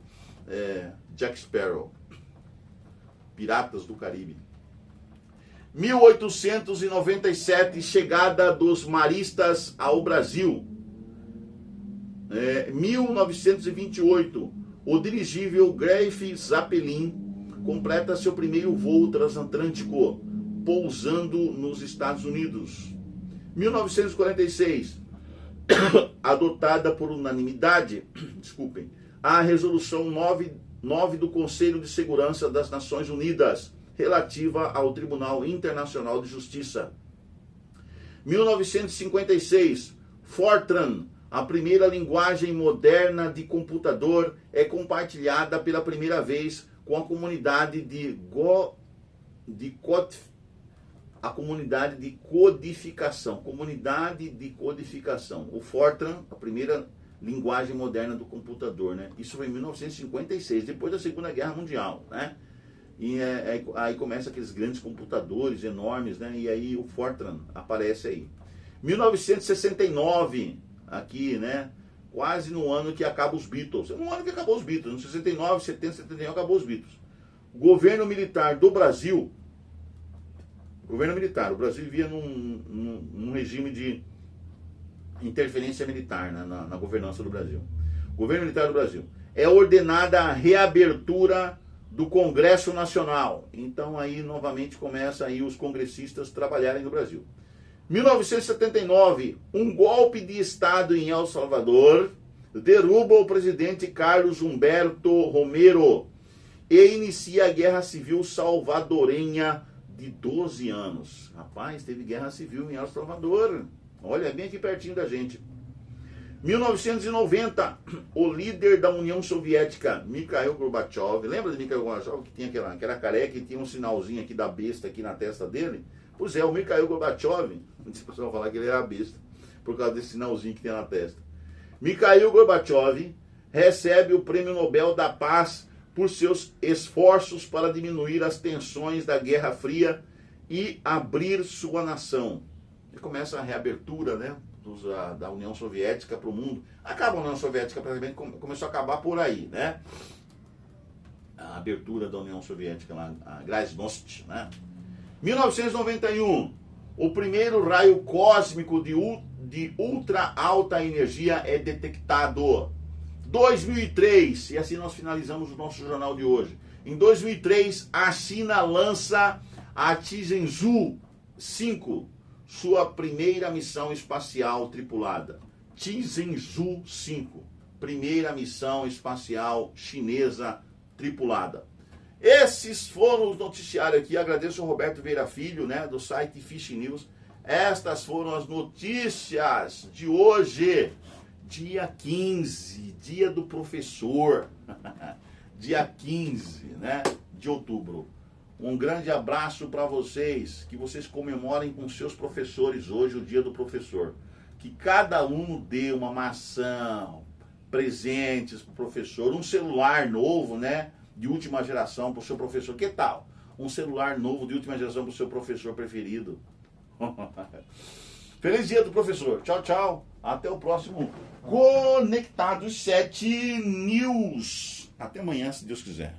Jack Sparrow. Piratas do Caribe. 1897, chegada dos maristas ao Brasil. 1928, o dirigível Greif Zeppelin completa seu primeiro voo transatlântico, pousando nos Estados Unidos. 1946, adotada por unanimidade, a Resolução 9 do Conselho de Segurança das Nações Unidas, relativa ao Tribunal Internacional de Justiça. 1956, Fortran, a primeira linguagem moderna de computador, é compartilhada pela primeira vez com a comunidade de a comunidade de codificação. Comunidade de codificação. O Fortran, a primeira linguagem moderna do computador, né? Isso foi em 1956, depois da Segunda Guerra Mundial, né? E aí começa aqueles grandes computadores enormes, né? E aí o Fortran aparece aí. 1969, aqui, né? Quase no ano que acaba os Beatles. No ano que acabou os Beatles, no 69, 70, 71 acabou os Beatles. Governo militar do Brasil. Governo militar. O Brasil vivia num regime de interferência militar, né, na governança do Brasil. Governo militar do Brasil. É ordenada a reabertura do Congresso Nacional. Então aí novamente começa aí os congressistas trabalharem no Brasil. 1979, um golpe de Estado em El Salvador derruba o presidente Carlos Humberto Romero e inicia a Guerra Civil Salvadorenha de 12 anos. Rapaz, teve Guerra Civil em El Salvador. Olha, bem aqui pertinho da gente. 1990, o líder da União Soviética, Mikhail Gorbachev, lembra de Mikhail Gorbachev, que tinha aquela careca e tinha um sinalzinho aqui da besta aqui na testa dele? Pois é, o Mikhail Gorbachev, não sei se o pessoal vai falar que ele era besta, por causa desse sinalzinho que tem na testa. Mikhail Gorbachev recebe o Prêmio Nobel da Paz por seus esforços para diminuir as tensões da Guerra Fria e abrir sua nação. E começa a reabertura, né, da União Soviética para o mundo. Acaba a União Soviética, praticamente começou a acabar por aí, né? A abertura da União Soviética lá, a Glasnost, né? 1991, o primeiro raio cósmico de ultra alta energia é detectado. 2003, e assim nós finalizamos o nosso jornal de hoje. Em 2003, a China lança a Tianzhou 5, sua primeira missão espacial tripulada. Tianzhou 5, primeira missão espacial chinesa tripulada. Esses foram os noticiários aqui. Agradeço ao Roberto Vieira Filho, né, do site Fish News. Estas foram as notícias de hoje, dia 15, dia do professor, dia 15, né, de outubro. Um grande abraço para vocês, que vocês comemorem com seus professores hoje o dia do professor. Que cada aluno dê uma maçã, presentes para o professor, um celular novo, né, de última geração para o seu professor. Que tal? Um celular novo de última geração para o seu professor preferido. Feliz dia do professor. Tchau, tchau. Até o próximo Conectados 7 News. Até amanhã, se Deus quiser.